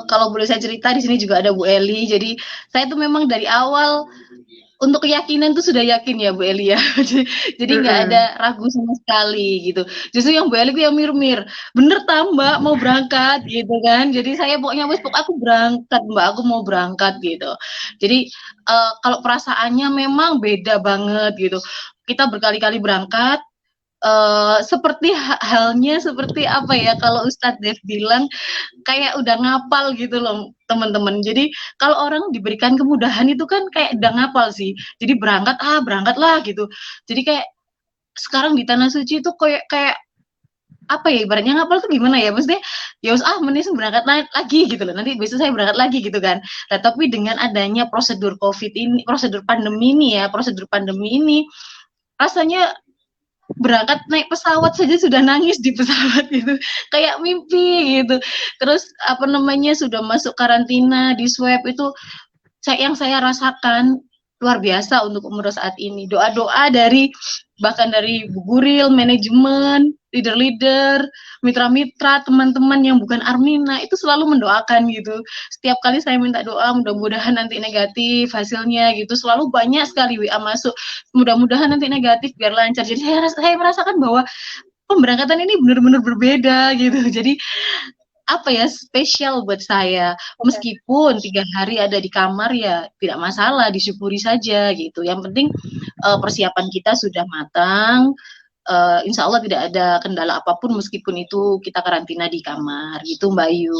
kalau boleh saya cerita di sini juga ada Bu Eli. Jadi saya tuh memang dari awal untuk keyakinan tuh sudah yakin ya Bu Eli ya. Jadi nggak ada ragu sama sekali gitu. Justru yang Bu Eli tuh yang mir-mir, bener tambah mau berangkat gitu kan. Jadi saya pokoknya aku berangkat Mbak, aku mau berangkat gitu. Jadi kalau perasaannya memang beda banget gitu. Kita berkali-kali berangkat. Seperti halnya seperti apa ya kalau Ustadz Dev bilang kayak udah ngapal gitu loh teman-teman. Jadi kalau orang diberikan kemudahan itu kan kayak udah ngapal sih. Jadi berangkatlah gitu. Jadi kayak sekarang di tanah suci itu kayak apa ya ibaratnya ngapal tuh gimana ya, maksudnya ya mending berangkat lagi gitu loh, nanti besok saya berangkat lagi gitu kan. Nah tapi dengan adanya prosedur pandemi ini rasanya berangkat naik pesawat saja sudah nangis di pesawat gitu, kayak mimpi gitu. Terus apa namanya sudah masuk karantina, di swab itu yang saya rasakan luar biasa untuk umroh saat ini. Doa-doa dari bahkan dari Bu Guril, manajemen, leader-leader, mitra-mitra, teman-teman yang bukan Armina itu selalu mendoakan gitu. Setiap kali saya minta doa, mudah-mudahan nanti negatif hasilnya gitu. Selalu banyak sekali WA masuk. Mudah-mudahan nanti negatif biar lancar. Jadi saya merasakan bahwa pemberangkatan ini benar-benar berbeda gitu. Jadi apa ya, spesial buat saya. Meskipun 3 hari ada di kamar ya tidak masalah, disyukuri saja gitu. Yang penting persiapan kita sudah matang. Insya Allah tidak ada kendala apapun meskipun itu kita karantina di kamar gitu Mbak Ayu.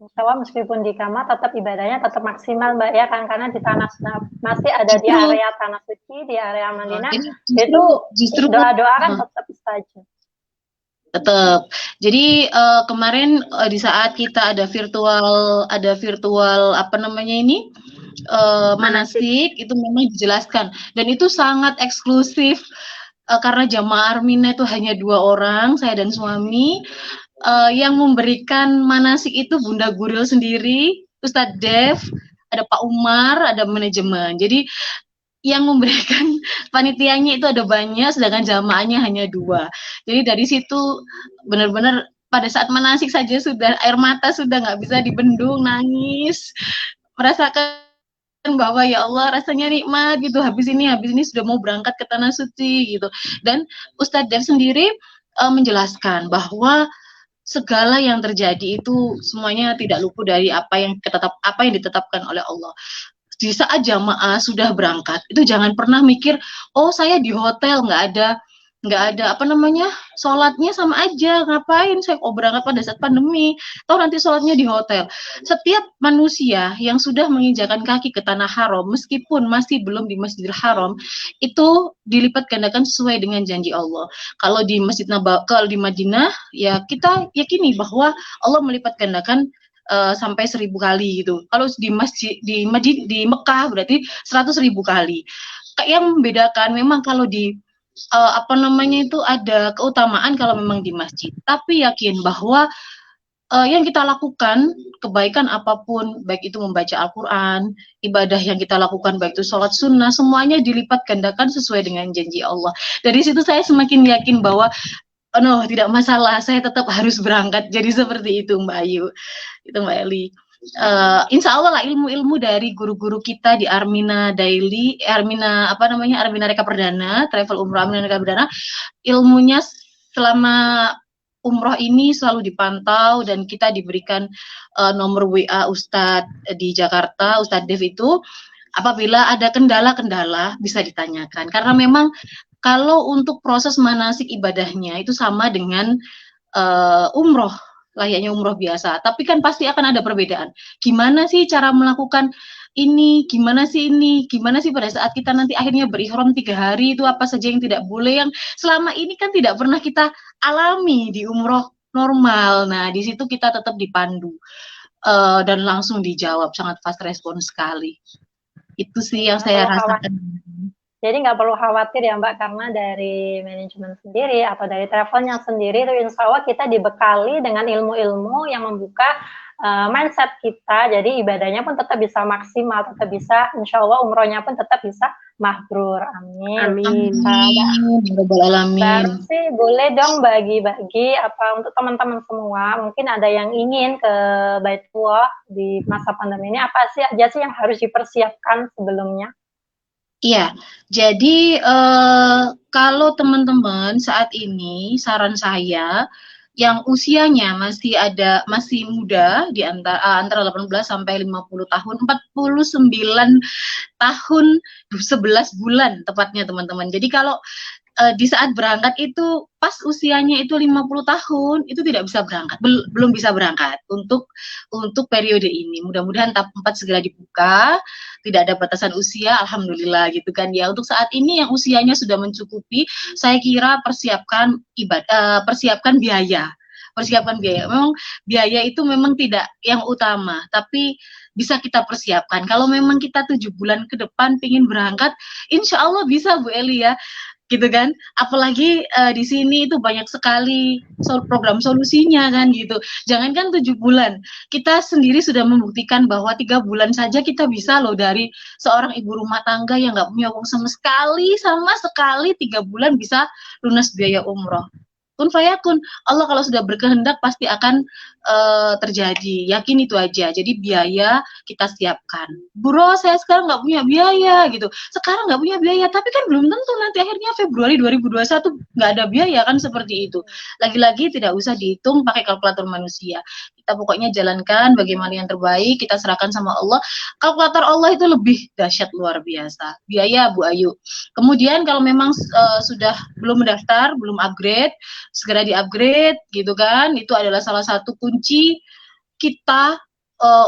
Insya Allah meskipun di kamar tetap ibadahnya tetap maksimal Mbak ya kan, karena di tanah masih ada di area tanah suci, di area Madinah itu doa-doa kan tetap saja. Tetap. Jadi kemarin di saat kita ada virtual apa namanya ini manasik itu memang dijelaskan dan itu sangat eksklusif karena jamaah Armina itu hanya 2 orang, saya dan suami. Yang memberikan manasik itu Bunda Guril sendiri, Ustadz Dev, ada Pak Umar, ada manajemen. Jadi yang memberikan panitianya itu ada banyak, sedangkan jamaahnya hanya 2. Jadi dari situ benar-benar pada saat manasik saja sudah air mata sudah nggak bisa dibendung, nangis, merasakan bahwa ya Allah rasanya nikmat gitu, habis ini sudah mau berangkat ke tanah suci gitu. Dan Ustadz Dev sendiri menjelaskan bahwa segala yang terjadi itu semuanya tidak luput dari apa yang ditetapkan oleh Allah. Di saat jamaah sudah berangkat itu jangan pernah mikir oh saya di hotel nggak ada apa namanya sholatnya sama aja, ngapain saya berangkat pada saat pandemi atau nanti sholatnya di hotel. Setiap manusia yang sudah menginjakan kaki ke tanah haram meskipun masih belum di Masjidil Haram itu dilipat gandakan sesuai dengan janji Allah. Kalau di kalau di Madinah ya kita yakini bahwa Allah melipat gandakan sampai 1000 kali gitu. Kalau di di Mekah berarti 100.000 kali. Yang membedakan memang kalau di apa namanya itu ada keutamaan kalau memang di masjid. Tapi yakin bahwa yang kita lakukan kebaikan apapun, baik itu membaca Al-Quran, ibadah yang kita lakukan baik itu sholat sunnah, semuanya dilipat gandakan sesuai dengan janji Allah. Dari situ saya semakin yakin bahwa no, tidak masalah, saya tetap harus berangkat. Jadi seperti itu Mbak Ayu, itu Mbak Eli. Insya Allah lah ilmu-ilmu dari guru-guru kita di Armina Daily, Armina Reka Perdana, Travel Umroh Armina Reka Perdana, ilmunya selama umroh ini selalu dipantau dan kita diberikan nomor WA Ustadz di Jakarta, Ustadz Dev itu, apabila ada kendala-kendala bisa ditanyakan. Karena memang kalau untuk proses manasik ibadahnya itu sama dengan umroh, layaknya umroh biasa. Tapi kan pasti akan ada perbedaan. Gimana sih cara melakukan ini? Gimana sih pada saat kita nanti akhirnya berihram 3 hari itu apa saja yang tidak boleh, yang selama ini kan tidak pernah kita alami di umroh normal. Nah, di situ kita tetap dipandu dan langsung dijawab, sangat fast respon sekali. Itu sih yang saya rasakan. Jadi nggak perlu khawatir ya Mbak, karena dari manajemen sendiri atau dari travelnya sendiri itu insya Allah kita dibekali dengan ilmu-ilmu yang membuka mindset kita, jadi ibadahnya pun tetap bisa maksimal, tetap bisa insya Allah umrohnya pun tetap bisa mabrur. Amin. Amin. Baru sih boleh dong bagi-bagi apa untuk teman-teman semua, mungkin ada yang ingin ke Baitullah di masa pandemi ini, apa sih aja sih yang harus dipersiapkan sebelumnya? Iya, jadi kalau teman-teman saat ini saran saya yang usianya masih muda di antara 18 sampai 50 tahun, 49 tahun 11 bulan tepatnya teman-teman. Jadi kalau di saat berangkat itu pas usianya itu 50 tahun itu tidak bisa berangkat, belum bisa berangkat untuk periode ini. Mudah-mudahan tahap 4 segera dibuka, tidak ada batasan usia, alhamdulillah gitu kan ya. Untuk saat ini yang usianya sudah mencukupi, saya kira persiapkan biaya. Memang biaya itu memang tidak yang utama, tapi bisa kita persiapkan. Kalau memang kita 7 bulan ke depan ingin berangkat, insya Allah bisa Bu Eli ya. gitu kan. Apalagi di sini itu banyak sekali program solusinya kan gitu. Jangankan 7 bulan, kita sendiri sudah membuktikan bahwa 3 bulan saja kita bisa loh dari seorang ibu rumah tangga yang nggak punya uang sama sekali 3 bulan bisa lunas biaya umroh. Kun fayakun, Allah kalau sudah berkehendak pasti akan terjadi, yakin itu aja. Jadi biaya kita siapkan. Bro, saya sekarang nggak punya biaya gitu. Sekarang nggak punya biaya, tapi kan belum tentu nanti akhirnya Februari 2021 nggak ada biaya kan seperti itu. Lagi-lagi tidak usah dihitung pakai kalkulator manusia. Kita pokoknya jalankan bagaimana yang terbaik, kita serahkan sama Allah. Kalkulator Allah itu lebih dahsyat luar biasa. Biaya Bu Ayu. Kemudian kalau memang sudah belum mendaftar, belum upgrade, segera di-upgrade gitu kan. Itu adalah salah satu kunci kita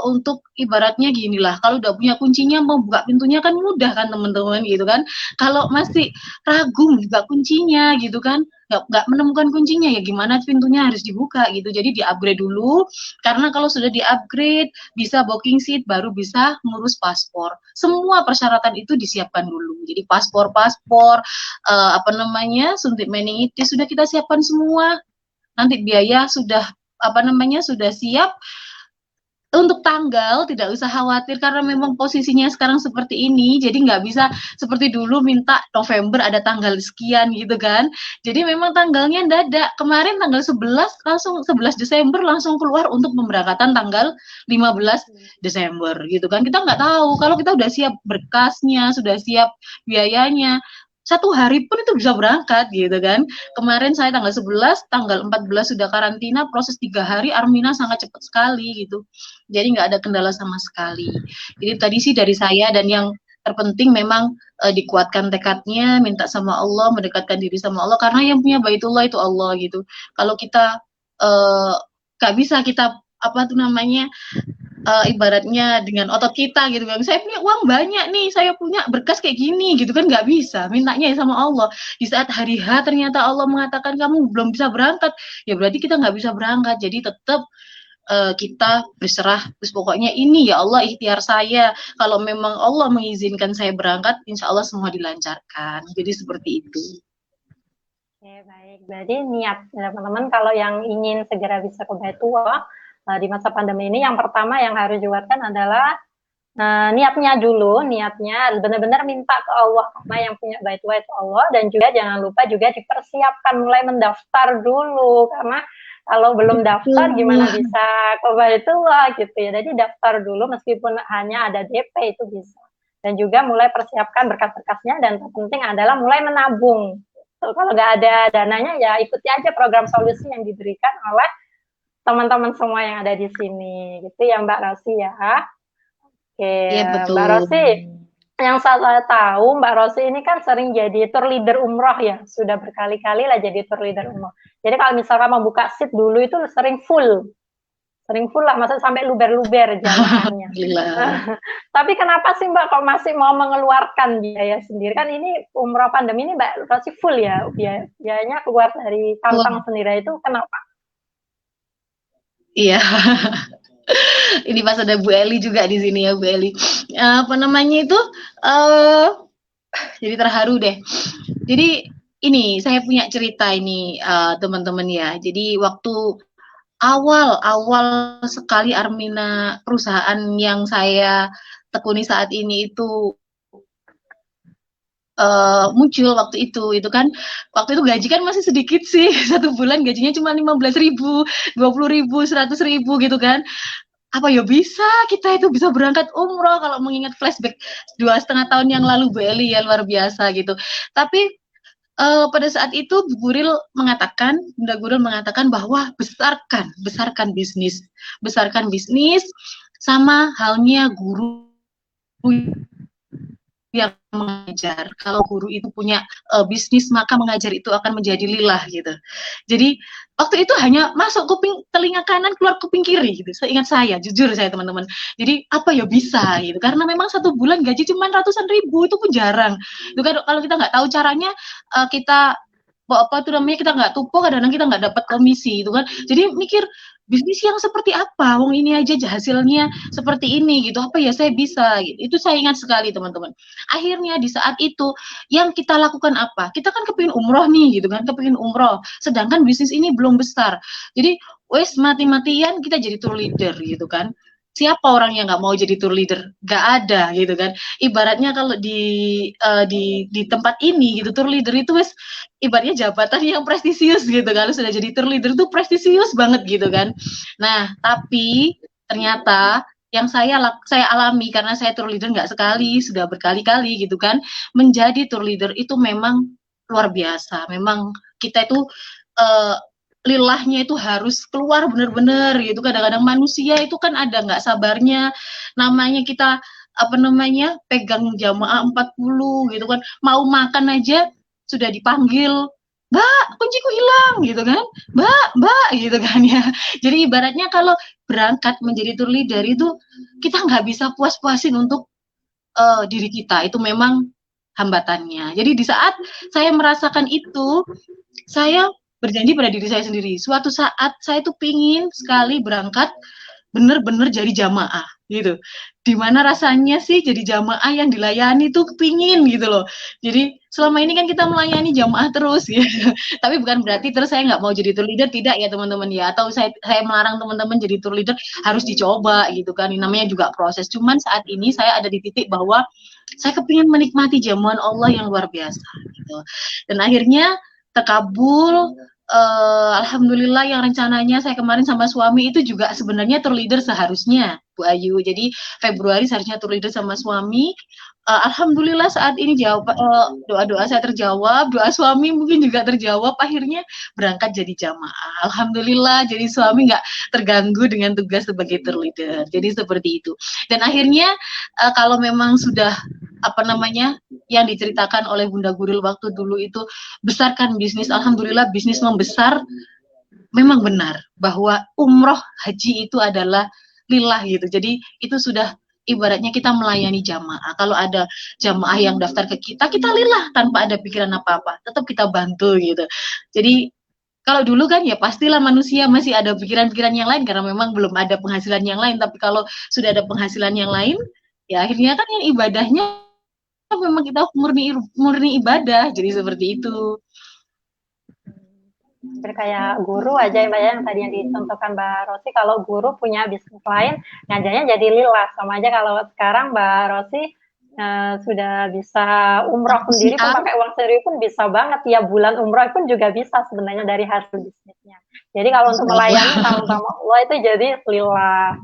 untuk ibaratnya ginilah, kalau udah punya kuncinya mau buka pintunya kan mudah kan teman-teman gitu kan. Kalau masih ragu buka kuncinya gitu kan, nggak menemukan kuncinya ya gimana pintunya harus dibuka gitu. Jadi di-upgrade dulu, karena kalau sudah di-upgrade bisa booking seat baru bisa ngurus paspor. Semua persyaratan itu disiapkan dulu. Jadi paspor apa namanya suntik meningitis sudah kita siapkan semua. Nanti biaya sudah apa namanya sudah siap. Untuk tanggal tidak usah khawatir karena memang posisinya sekarang seperti ini, jadi nggak bisa seperti dulu minta November ada tanggal sekian gitu kan. Jadi memang tanggalnya dadak. Kemarin tanggal 11 langsung 11 Desember langsung keluar untuk pemberangkatan tanggal 15 Desember gitu kan. Kita nggak tahu kalau kita udah siap berkasnya, sudah siap biayanya. 1 hari pun itu bisa berangkat gitu kan. Kemarin saya tanggal 11, tanggal 14 sudah karantina, proses 3 hari Armina sangat cepat sekali gitu. Jadi nggak ada kendala sama sekali. Jadi tadi sih dari saya, dan yang terpenting memang dikuatkan tekadnya, minta sama Allah, mendekatkan diri sama Allah, karena yang punya Baitullah itu Allah gitu. Kalau kita nggak bisa kita apa tuh namanya ibaratnya dengan otot kita gitu kan, saya punya uang banyak nih, saya punya berkas kayak gini gitu kan, nggak bisa, mintanya sama Allah. Di saat hari H ternyata Allah mengatakan kamu belum bisa berangkat, ya berarti kita nggak bisa berangkat. Jadi tetap kita berserah, terus pokoknya ini ya Allah ikhtiar saya, kalau memang Allah mengizinkan saya berangkat, insya Allah semua dilancarkan. Jadi seperti itu. Oke, baik. Jadi niat teman-teman kalau yang ingin segera bisa ke Baitullah di masa pandemi ini, yang pertama yang harus dibuatkan adalah niatnya dulu, niatnya benar-benar minta ke Allah, karena yang punya Baitullah itu Allah. Dan juga jangan lupa juga dipersiapkan, mulai mendaftar dulu, karena kalau belum daftar gimana bisa ke Baitullah gitu ya. Jadi daftar dulu meskipun hanya ada DP itu bisa. Dan juga mulai persiapkan berkas-berkasnya, dan terpenting adalah mulai menabung. Kalau nggak ada dananya ya ikuti aja program solusi yang diberikan oleh teman-teman semua yang ada di sini. Gitu ya Mbak Rosi ya. Oke, ya, betul. Mbak Rosi, yang saya tahu Mbak Rosi ini kan sering jadi tour leader umroh ya, sudah berkali-kali lah jadi tour leader umroh. Jadi kalau misalkan mau buka seat dulu itu sering full lah, maksudnya sampai luber-luber jalanannya. Tapi kenapa sih Mbak kok masih mau mengeluarkan biaya sendiri? Kan ini umroh pandemi ini Mbak Rosi full ya, biayanya keluar dari kantong sendiri, itu kenapa? Iya. Ini pas ada Bu Eli juga di sini ya, Bu Eli. Apa namanya itu? Jadi terharu deh. Jadi ini saya punya cerita ini teman-teman ya. Jadi waktu awal sekali Armina, perusahaan yang saya tekuni saat ini itu muncul waktu itu kan, waktu itu gaji kan masih sedikit sih, 1 bulan gajinya cuma 15.000, 20.000, 100.000 gitu kan. Apa ya bisa kita itu bisa berangkat umroh, kalau mengingat flashback 2,5 tahun yang lalu Bu Eli ya, luar biasa gitu. Tapi pada saat itu Bunda Guril mengatakan bahwa besarkan bisnis sama halnya guru yang mengajar. Kalau guru itu punya bisnis, maka mengajar itu akan menjadi lillah gitu. Jadi waktu itu hanya masuk telinga kanan, keluar kuping kiri gitu. Seingat saya, jujur saya teman-teman. Jadi apa ya bisa gitu. Karena memang 1 bulan gaji cuma ratusan ribu, itu pun jarang. Itu kan kalau kita nggak tahu caranya, kita apa itu namanya, kita nggak tupo, kadang-kadang kita nggak dapat komisi itu kan. Jadi mikir bisnis yang seperti apa? Wong ini aja hasilnya seperti ini gitu. Apa ya saya bisa gitu. Itu saya ingat sekali teman-teman. Akhirnya di saat itu yang kita lakukan apa? Kita kan kepingin umroh nih gitu kan, kepingin umroh. Sedangkan bisnis ini belum besar. Jadi wes mati-matian kita jadi tour leader gitu kan. Siapa orang yang nggak mau jadi tour leader? Nggak ada gitu kan. Ibaratnya kalau di tempat ini gitu tour leader itu wes ibaratnya jabatan yang prestisius gitu. Kalau sudah jadi tour leader itu prestisius banget gitu kan. Nah, tapi ternyata yang saya alami karena saya tour leader nggak sekali, sudah berkali-kali gitu kan, menjadi tour leader itu memang luar biasa. Memang kita itu uh, lilahnya itu harus keluar benar-benar gitu. Kadang-kadang manusia itu kan ada nggak sabarnya, namanya kita apa namanya pegang jamaah 40 gitu kan, mau makan aja sudah dipanggil, Mbak, kunciku hilang gitu kan, Mbak gitu kan ya. Jadi ibaratnya kalau berangkat menjadi tour leader itu kita nggak bisa puas-puasin untuk diri kita, itu memang hambatannya. Jadi di saat saya merasakan itu, saya berjanji pada diri saya sendiri, suatu saat saya tuh pingin sekali berangkat bener-bener jadi jamaah gitu. Dimana rasanya sih jadi jamaah yang dilayani tuh kepingin gitu loh. Jadi selama ini kan kita melayani jamaah terus gitu. Tapi bukan berarti terus saya nggak mau jadi tour leader, tidak ya teman-teman ya. Atau saya melarang teman-teman jadi tour leader, harus dicoba gitu kan. Ini namanya juga proses. Cuman saat ini saya ada di titik bahwa saya kepingin menikmati jamuan Allah yang luar biasa gitu. Dan akhirnya terkabul. Alhamdulillah yang rencananya saya kemarin sama suami itu juga sebenarnya tour leader seharusnya Bu Ayu. Jadi Februari seharusnya tour leader sama suami. Alhamdulillah saat ini doa-doa saya terjawab, doa suami mungkin juga terjawab. Akhirnya berangkat jadi jamaah. Alhamdulillah, jadi suami nggak terganggu dengan tugas sebagai tour leader. Jadi seperti itu. Dan akhirnya kalau memang sudah apa namanya yang diceritakan oleh Bunda Guril waktu dulu itu besarkan bisnis, alhamdulillah bisnis membesar. Memang benar bahwa umroh haji itu adalah lillah gitu. Jadi itu sudah ibaratnya kita melayani jamaah. Kalau ada jamaah yang daftar ke kita, kita lillah tanpa ada pikiran apa-apa. Tetap kita bantu gitu. Jadi kalau dulu kan ya pastilah manusia masih ada pikiran-pikiran yang lain karena memang belum ada penghasilan yang lain. Tapi kalau sudah ada penghasilan yang lain, ya akhirnya kan yang ibadahnya memang kita murni ibadah. Jadi seperti itu. Kayak guru aja Mbak ya, yang tadi yang dicontohkan Mbak Rosi, kalau guru punya bisnis lain ngajarnya jadi lillah, sama aja kalau sekarang Mbak Rosi sudah bisa umroh sendiri pun pakai uang sendiri pun bisa banget, ya bulan umroh pun juga bisa sebenarnya dari hasil bisnisnya. Jadi kalau untuk melayani tamu-tamu Allah itu jadi lillah.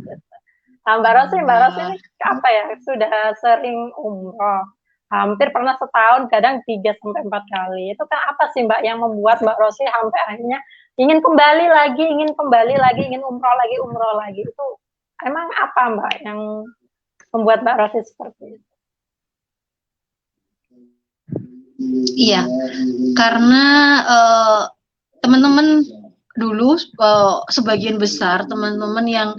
Nah, Mbak Rosi ini apa ya, sudah sering umroh, hampir pernah setahun kadang 3-4 kali. Itu kan apa sih Mbak yang membuat Mbak Rosi sampai akhirnya ingin kembali lagi, ingin umroh lagi. Itu emang apa Mbak yang membuat Mbak Rosi seperti itu? Iya, karena teman-teman dulu sebagian besar teman-teman yang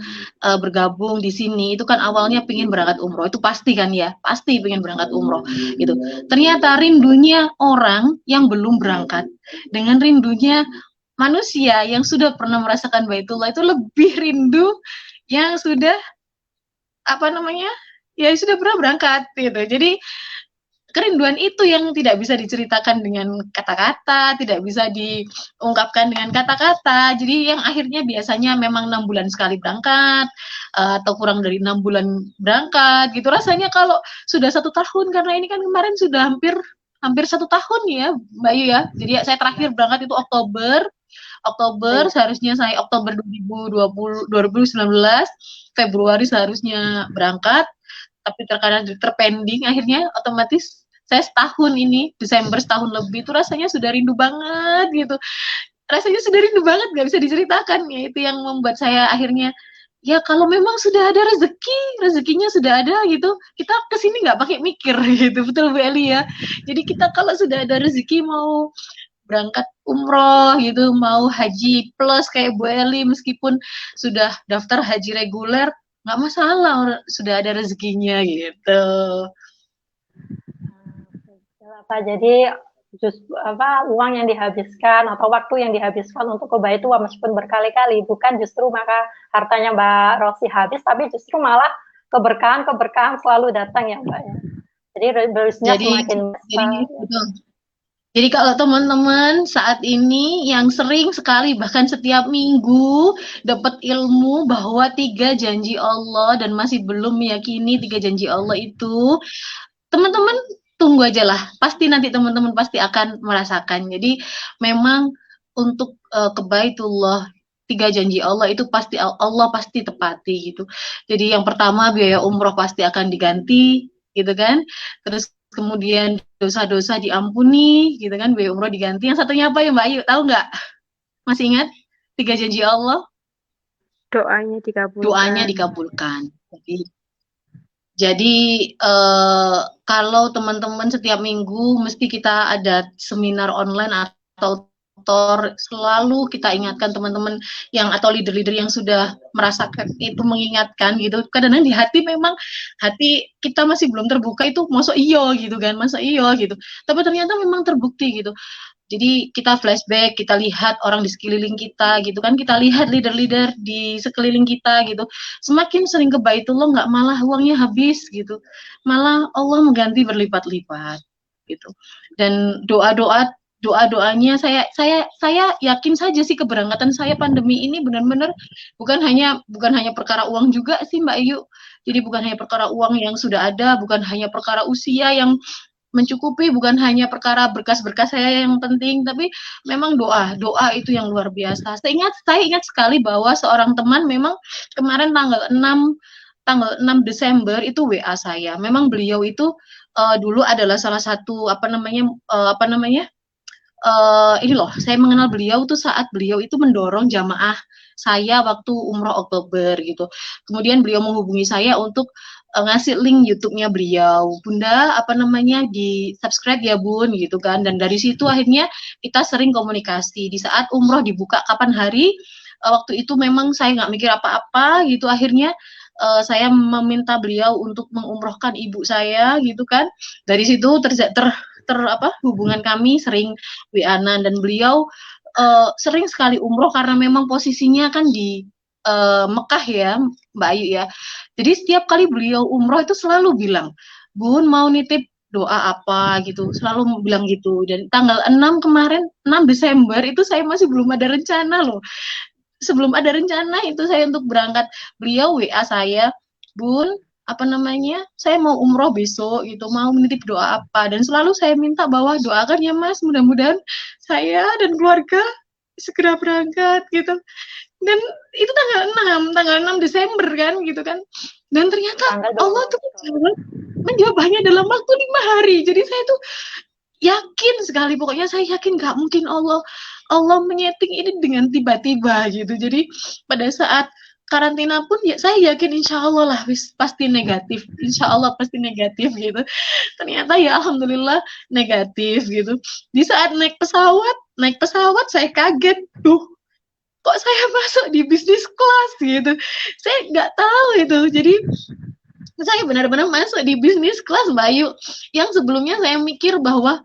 bergabung di sini itu kan awalnya pengen berangkat umroh, itu pasti kan ya, pasti pengen berangkat umroh gitu. Ternyata rindunya orang yang belum berangkat dengan rindunya manusia yang sudah pernah merasakan Baitullah itu lebih rindu yang sudah apa namanya ya sudah pernah berangkat gitu. Jadi kerinduan itu yang tidak bisa diceritakan dengan kata-kata, tidak bisa diungkapkan dengan kata-kata. Jadi yang akhirnya biasanya memang 6 bulan sekali berangkat, atau kurang dari 6 bulan berangkat, gitu. Rasanya kalau sudah 1 tahun, karena ini kan kemarin sudah hampir 1 tahun ya, Mbak Yu ya. Jadi saya terakhir berangkat itu Oktober, seharusnya saya Oktober 2019, Februari seharusnya berangkat, tapi terkadang terpending, akhirnya otomatis saya setahun ini, Desember setahun lebih, itu rasanya sudah rindu banget gitu. Rasanya sudah rindu banget, gak bisa diceritakan. Ya itu yang membuat saya akhirnya, ya kalau memang sudah ada rezekinya sudah ada gitu, kita kesini nggak pakai mikir gitu, betul Bu Eli ya. Jadi kita kalau sudah ada rezeki mau berangkat umroh gitu, mau haji plus kayak Bu Eli, meskipun sudah daftar haji reguler, nggak masalah, sudah ada rezekinya gitu. Jadi uang yang dihabiskan atau waktu yang dihabiskan untuk ke Baitul meskipun berkali-kali, bukan justru maka hartanya Mbak Rosi habis, tapi justru malah keberkahan selalu datang ya Mbak ya. Jadi berusnya semakin besar. Betul. Jadi kalau teman-teman saat ini yang sering sekali bahkan setiap minggu dapat ilmu bahwa 3 janji Allah dan masih belum meyakini 3 janji Allah itu, teman-teman tunggu aja lah. Pasti nanti teman-teman pasti akan merasakan. Jadi memang untuk ke Baitullah 3 janji Allah itu pasti Allah pasti tepati gitu. Jadi yang pertama biaya umroh pasti akan diganti gitu kan. Terus kemudian dosa-dosa diampuni gitu kan, biaya umroh diganti. Yang satunya apa ya Mbak Ayu, tahu nggak? Masih ingat 3 janji Allah? Doanya dikabulkan. Doanya dikabulkan. Jadi kalau teman-teman setiap minggu mesti kita ada seminar online atau selalu kita ingatkan teman-teman yang atau leader-leader yang sudah merasakan itu, mengingatkan gitu. Kadang-kadang di hati memang hati kita masih belum terbuka itu, masuk iyo gitu kan, masuk iyo gitu. Tapi ternyata memang terbukti gitu. Jadi kita flashback, kita lihat orang di sekeliling kita gitu kan, kita lihat leader-leader di sekeliling kita gitu. Semakin sering ke Baitullah nggak malah uangnya habis gitu, malah Allah mengganti berlipat-lipat gitu. Dan doa-doanya saya yakin saja sih keberangkatan saya pandemi ini benar-benar bukan hanya perkara uang juga sih Mbak Ayu. Jadi bukan hanya perkara uang yang sudah ada, bukan hanya perkara usia yang mencukupi, bukan hanya perkara berkas-berkas saya yang penting, tapi memang doa itu yang luar biasa. Saya ingat sekali bahwa seorang teman memang kemarin tanggal 6 Desember itu WA saya. Memang beliau itu dulu adalah salah satu ini loh, saya mengenal beliau tuh saat beliau itu mendorong jamaah saya waktu umroh Oktober gitu. Kemudian beliau menghubungi saya untuk ngasih link YouTube-nya beliau. Bunda, di subscribe ya Bun gitu kan. Dan dari situ akhirnya kita sering komunikasi. Di saat umroh dibuka kapan hari, waktu itu memang saya nggak mikir apa-apa gitu. Akhirnya saya meminta beliau untuk mengumrohkan ibu saya gitu kan. Dari situ hubungan kami sering WA-an, dan beliau sering sekali umroh karena memang posisinya kan di Mekah ya Mbak Ayu ya. Jadi setiap kali beliau umroh itu selalu bilang, Bun mau nitip doa apa gitu, selalu bilang gitu. Dan tanggal 6 kemarin, 6 Desember itu saya masih belum ada rencana loh. Sebelum ada rencana itu saya untuk berangkat, beliau WA saya, Bun, saya mau umroh besok gitu, mau menitip doa apa, dan selalu saya minta bahwa doakan ya Mas, mudah-mudahan saya dan keluarga segera berangkat gitu. Dan itu tanggal 6 Desember kan gitu kan, dan ternyata Allah tuh menjawab hanya dalam waktu 5 hari. Jadi saya tuh yakin sekali, pokoknya saya yakin gak mungkin Allah menyeting ini dengan tiba-tiba gitu. Jadi pada saat karantina pun ya saya yakin insya Allah lah pasti negatif, insya Allah pasti negatif gitu. Ternyata ya alhamdulillah negatif gitu. Di saat naik pesawat saya kaget, kok saya masuk di bisnis kelas gitu. Saya nggak tahu itu. Jadi saya benar-benar masuk di bisnis kelas Mbak Ayu, yang sebelumnya saya mikir bahwa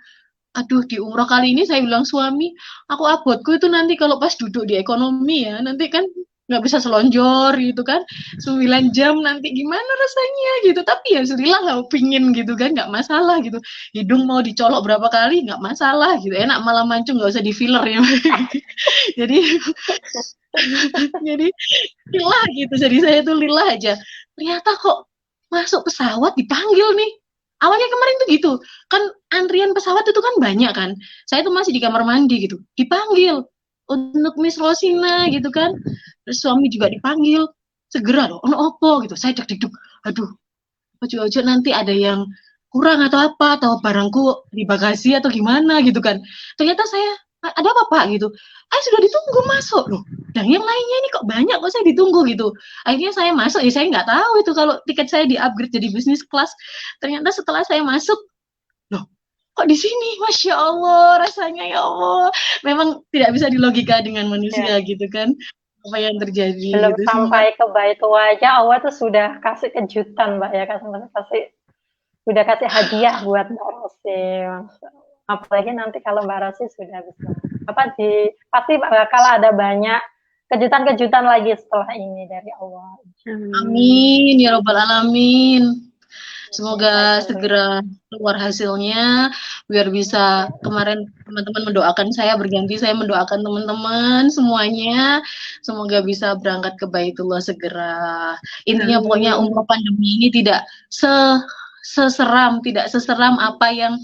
aduh di umroh kali ini saya bilang suami, aku abotku itu nanti kalau pas duduk di ekonomi ya, nanti kan nggak bisa selonjor gitu kan, 9 jam nanti gimana rasanya gitu. Tapi ya alhamdulillah nggak pingin gitu kan, nggak masalah gitu. Hidung mau dicolok berapa kali nggak masalah gitu, enak malah mancung, nggak usah di filler ya. jadi lillah gitu. Jadi saya tuh lillah aja. Ternyata kok masuk pesawat dipanggil nih. Awalnya kemarin tuh gitu, kan antrian pesawat itu kan banyak kan. Saya tuh masih di kamar mandi gitu, dipanggil untuk Miss Rosina gitu kan. Terus suami juga dipanggil, segera loh, ono opo gitu. Saya deg-deg, aduh, ojo-ojo nanti ada yang kurang atau apa, atau barangku di bagasi atau gimana gitu kan. Ternyata saya, ada apa Pak gitu. Sudah ditunggu masuk loh. Dan yang lainnya ini kok banyak, kok saya ditunggu gitu. Akhirnya saya masuk, ya saya nggak tahu itu kalau tiket saya di-upgrade jadi bisnis kelas. Ternyata setelah saya masuk, loh kok di sini, Masya Allah, rasanya ya Allah. Memang tidak bisa dilogika dengan manusia gitu kan, apa yang terjadi. Belum gitu. sampai ke Baitullah aja, Allah tuh sudah kasih kejutan Mbak ya, sudah kasih hadiah buat Mbak Rosi. Apalagi nanti kalau Mbak Rosi sudah bisa pasti bakal ada banyak kejutan-kejutan lagi setelah ini dari Allah. Amin ya robbal alamin. Semoga Baik, segera keluar hasilnya biar bisa. Kemarin teman-teman mendoakan saya berganti, saya mendoakan teman-teman semuanya semoga bisa berangkat ke Baitullah segera. Intinya pokoknya umroh pandemi ini tidak seseram apa yang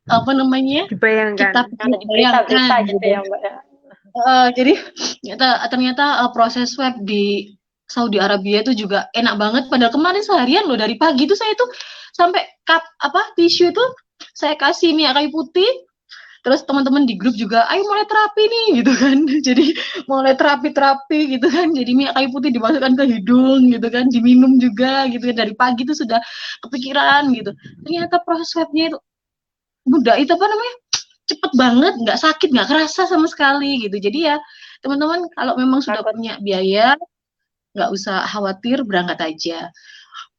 dibayangkan. kita berita gitu ya Mbak ya. Jadi ternyata proses swab di Saudi Arabia itu juga enak banget. Padahal kemarin seharian loh dari pagi itu saya tuh sampai tisu itu saya kasih minyak kayu putih. Terus teman-teman di grup juga, ayo mulai terapi nih gitu kan. Jadi mulai terapi gitu kan. Jadi minyak kayu putih dimasukkan ke hidung gitu kan, diminum juga gitu kan. Dari pagi itu sudah kepikiran gitu. Ternyata proses swabnya itu mudah, itu cepet banget, nggak sakit, nggak kerasa sama sekali gitu. Jadi ya teman-teman kalau memang sudah punya biaya, nggak usah khawatir, berangkat aja.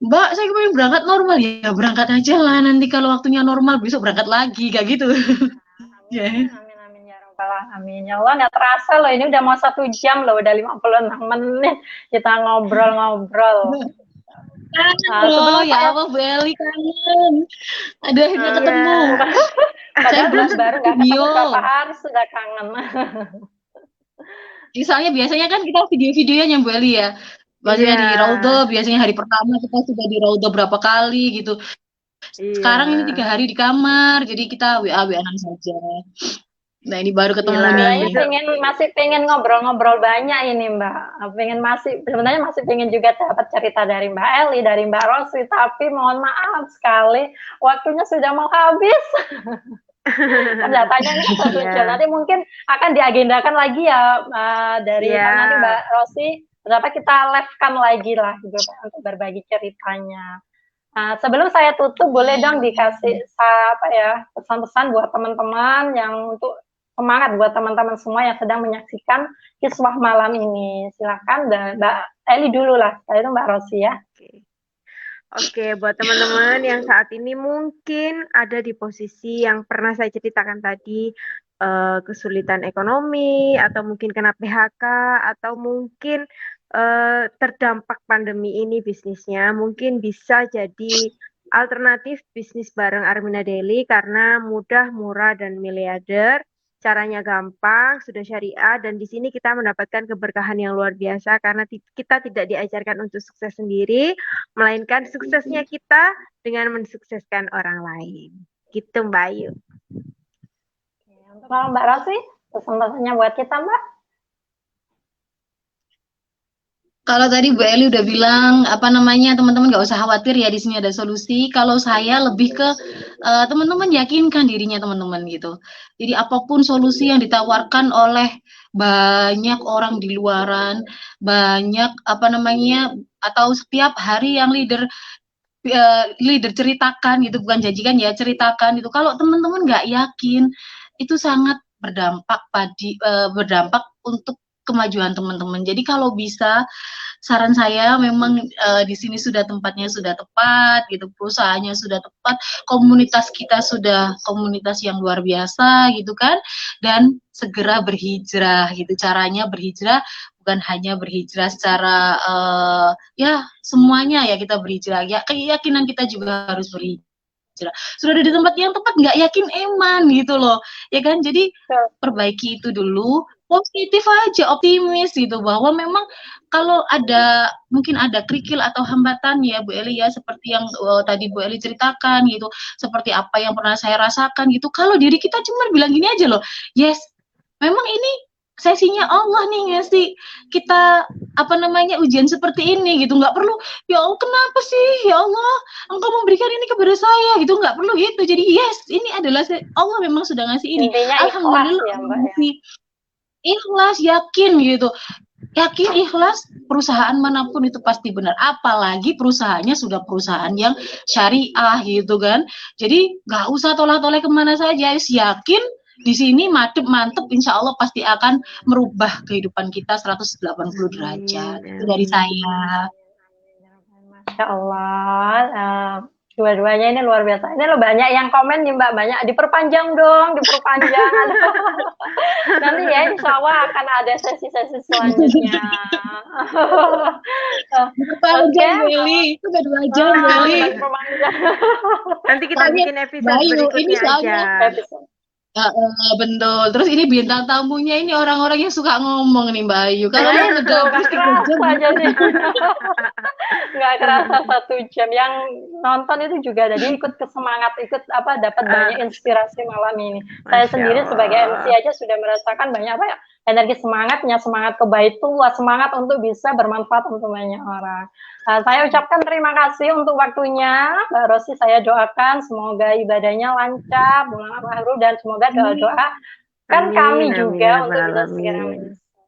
Mbak, saya kemarin berangkat normal ya, berangkat aja lah. Nanti kalau waktunya normal besok berangkat lagi, kayak gitu. Amin, amin ya robbal alamin. Ya Allah, nggak terasa loh, ini udah mau 1 jam loh, udah 56 menit kita ngobrol-ngobrol. Sebelum ya Allah, Bu Eli kangen. Ada akhirnya ketemu. Padahal baru nggak ketemu berapa hari sudah kangen. Misalnya biasanya kan kita video-videonya Bu Eli ya. Biasanya di Raudhah, biasanya hari pertama kita sudah di Raudhah berapa kali gitu. Sekarang ini 3 hari di kamar, jadi kita WA-WA-an saja. Nah ini baru ketemu nih. Masih pengen ngobrol-ngobrol banyak ini Mbak. Sebenarnya masih pengen juga dapat cerita dari Mbak Eli, dari Mbak Rosi, tapi mohon maaf sekali waktunya sudah mau habis. Ternyatanya ini 1 jam. Nanti mungkin akan diagendakan lagi ya dari nanti Mbak Rosi. Berapa kita live-kan lagi lah gitu untuk berbagi ceritanya. Nah, sebelum saya tutup, boleh dong dikasih pesan-pesan buat teman-teman yang untuk semangat buat teman-teman semua yang sedang menyaksikan kiswah malam ini. Silakan Mbak Eli dulu lah, setelah itu Mbak Rosi ya. Oke, buat teman-teman yang saat ini mungkin ada di posisi yang pernah saya ceritakan tadi, kesulitan ekonomi, atau mungkin kena PHK, atau mungkin terdampak pandemi ini bisnisnya, mungkin bisa jadi alternatif bisnis bareng Armina Daily karena mudah, murah, dan miliarder. Caranya gampang, sudah syariah, dan di sini kita mendapatkan keberkahan yang luar biasa karena kita tidak diajarkan untuk sukses sendiri, melainkan suksesnya kita dengan mensukseskan orang lain. Gitu Mbak Ayu. Untuk Mbak Rosi, pesan-pesannya buat kita Mbak? Kalau tadi Bu Eli udah bilang teman-teman nggak usah khawatir ya, di sini ada solusi. Kalau saya lebih ke teman-teman yakinkan dirinya teman-teman gitu. Jadi apapun solusi yang ditawarkan oleh banyak orang di luaran, banyak atau setiap hari yang leader ceritakan gitu, bukan janjikan ya, ceritakan itu. Kalau teman-teman nggak yakin, itu sangat berdampak untuk kemajuan teman-teman. Jadi kalau bisa, saran saya memang di sini sudah tempatnya sudah tepat gitu, perusahaannya sudah tepat, komunitas kita sudah komunitas yang luar biasa gitu kan, dan segera berhijrah gitu. Caranya berhijrah bukan hanya berhijrah secara semuanya ya kita berhijrah, ya keyakinan kita juga harus berhijrah. Sudah ada di tempat yang tepat, nggak yakin eman gitu loh, ya kan? Jadi perbaiki itu dulu, positif aja, optimis gitu, bahwa memang kalau mungkin ada kerikil atau hambatan ya Bu Eli ya, seperti yang tadi Bu Eli ceritakan gitu, seperti apa yang pernah saya rasakan gitu. Kalau diri kita cuma bilang gini aja loh, yes, memang ini sesinya Allah nih ngasih kita ujian seperti ini gitu, nggak perlu ya Allah kenapa sih ya Allah Engkau memberikan ini kepada saya gitu, nggak perlu gitu. Jadi yes, ini adalah Allah memang sudah ngasih ini. Intinya Alhamdulillah ya, Mbak, ya. Ikhlas, yakin gitu, yakin ikhlas, perusahaan manapun itu pasti benar, apalagi perusahaannya sudah perusahaan yang syariah gitu kan. Jadi nggak usah tolak-tolak kemana saja, yakin di sini mantep, insya Allah pasti akan merubah kehidupan kita 180 derajat. Itu dari saya. Masya Allah, Dua-duanya ini luar biasa. Ini lo banyak yang komen nih Mbak, banyak diperpanjang dong, diperpanjang. Nanti ya insya Allah akan ada sesi-sesi selanjutnya. Berapa Oke, jam Beli? Itu udah 2 jam Beli. diperpanjang Nanti kita Soalnya bikin episode Bayu, ini berikutnya aja. soalnya episode. betul. Terus ini bintang tamunya ini orang-orangnya suka ngomong nih Bayu. Kalau mau Nggak ngegabris 3 jam kerasa bisa. jadi. Nggak kerasa 1 jam. Yang nonton itu juga jadi ikut kesemangat, ikut apa dapat banyak inspirasi malam ini. Saya Masya sendiri sebagai MC Allah. aja sudah merasakan banyak apa ya, energi semangatnya, semangat kebaitulah, semangat untuk bisa bermanfaat untuk banyak orang. Saya ucapkan terima kasih untuk waktunya, Mbak Rosi. Saya doakan semoga ibadahnya lancar, bulan baru, dan semoga doa-doa kan kami Amin, juga amin, untuk ya bisa rabbal segera alamin. menyusul.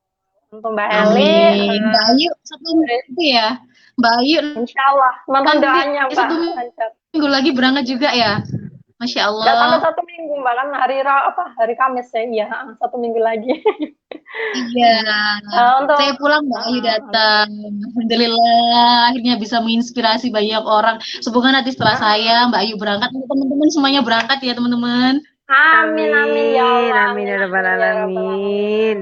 Untuk Mbak Eli, Amin. Mbak Ayu satu itu ya. Mbak Ayu insya Allah, mohon nanti doanya Pak. 1 Lancar. minggu lagi berangkat juga ya. Masya Nggak sampai Allah. 1 minggu, Mbak, kan hari Kamis ya, iya, 1 minggu lagi. Iya. Untuk Saya pulang Mbak Ayu datang. Alhamdulillah akhirnya bisa menginspirasi banyak orang. Semoga nanti setelah saya Mbak Ayu berangkat, teman-teman semuanya berangkat ya teman-teman. amin ya Allah, Amin, ya rabbal amin ya Rabbal alamin. alamin.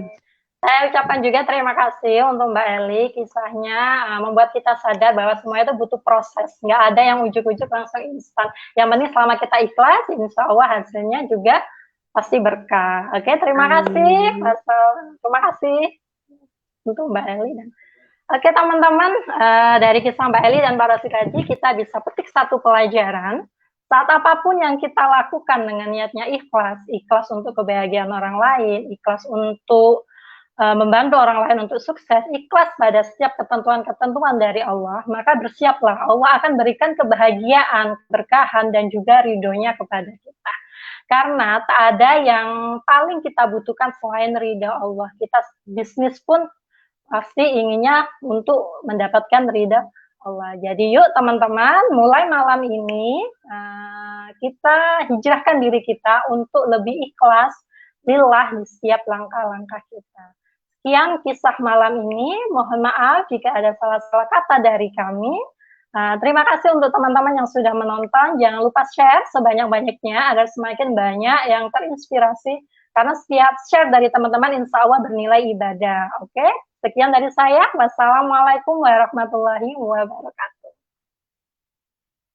Saya ucapkan juga terima kasih untuk Mbak Eli, kisahnya membuat kita sadar bahwa semua itu butuh proses, nggak ada yang ujuk-ujuk langsung instan. Yang penting selama kita ikhlas, insya Allah hasilnya juga pasti berkah. Oke, terima kasih, terima kasih untuk Mbak Eli. Oke teman-teman, dari kisah Mbak Eli dan Pak Rosi tadi kita bisa petik satu pelajaran. Saat apapun yang kita lakukan dengan niatnya ikhlas, ikhlas untuk kebahagiaan orang lain, ikhlas untuk membantu orang lain untuk sukses, ikhlas pada setiap ketentuan-ketentuan dari Allah, maka bersiaplah, Allah akan berikan kebahagiaan, keberkahan, dan juga ridhonya kepada kita. Karena tak ada yang paling kita butuhkan selain ridha Allah. Kita bisnis pun pasti inginnya untuk mendapatkan ridha Allah. Jadi yuk teman-teman, mulai malam ini kita hijrahkan diri kita untuk lebih ikhlas, lillah di setiap langkah-langkah kita. Sekian kisah malam ini, mohon maaf jika ada salah-salah kata dari kami. Terima kasih untuk teman-teman yang sudah menonton. Jangan lupa share sebanyak-banyaknya agar semakin banyak yang terinspirasi. Karena setiap share dari teman-teman insya Allah bernilai ibadah. Oke? Sekian dari saya. Wassalamualaikum warahmatullahi wabarakatuh.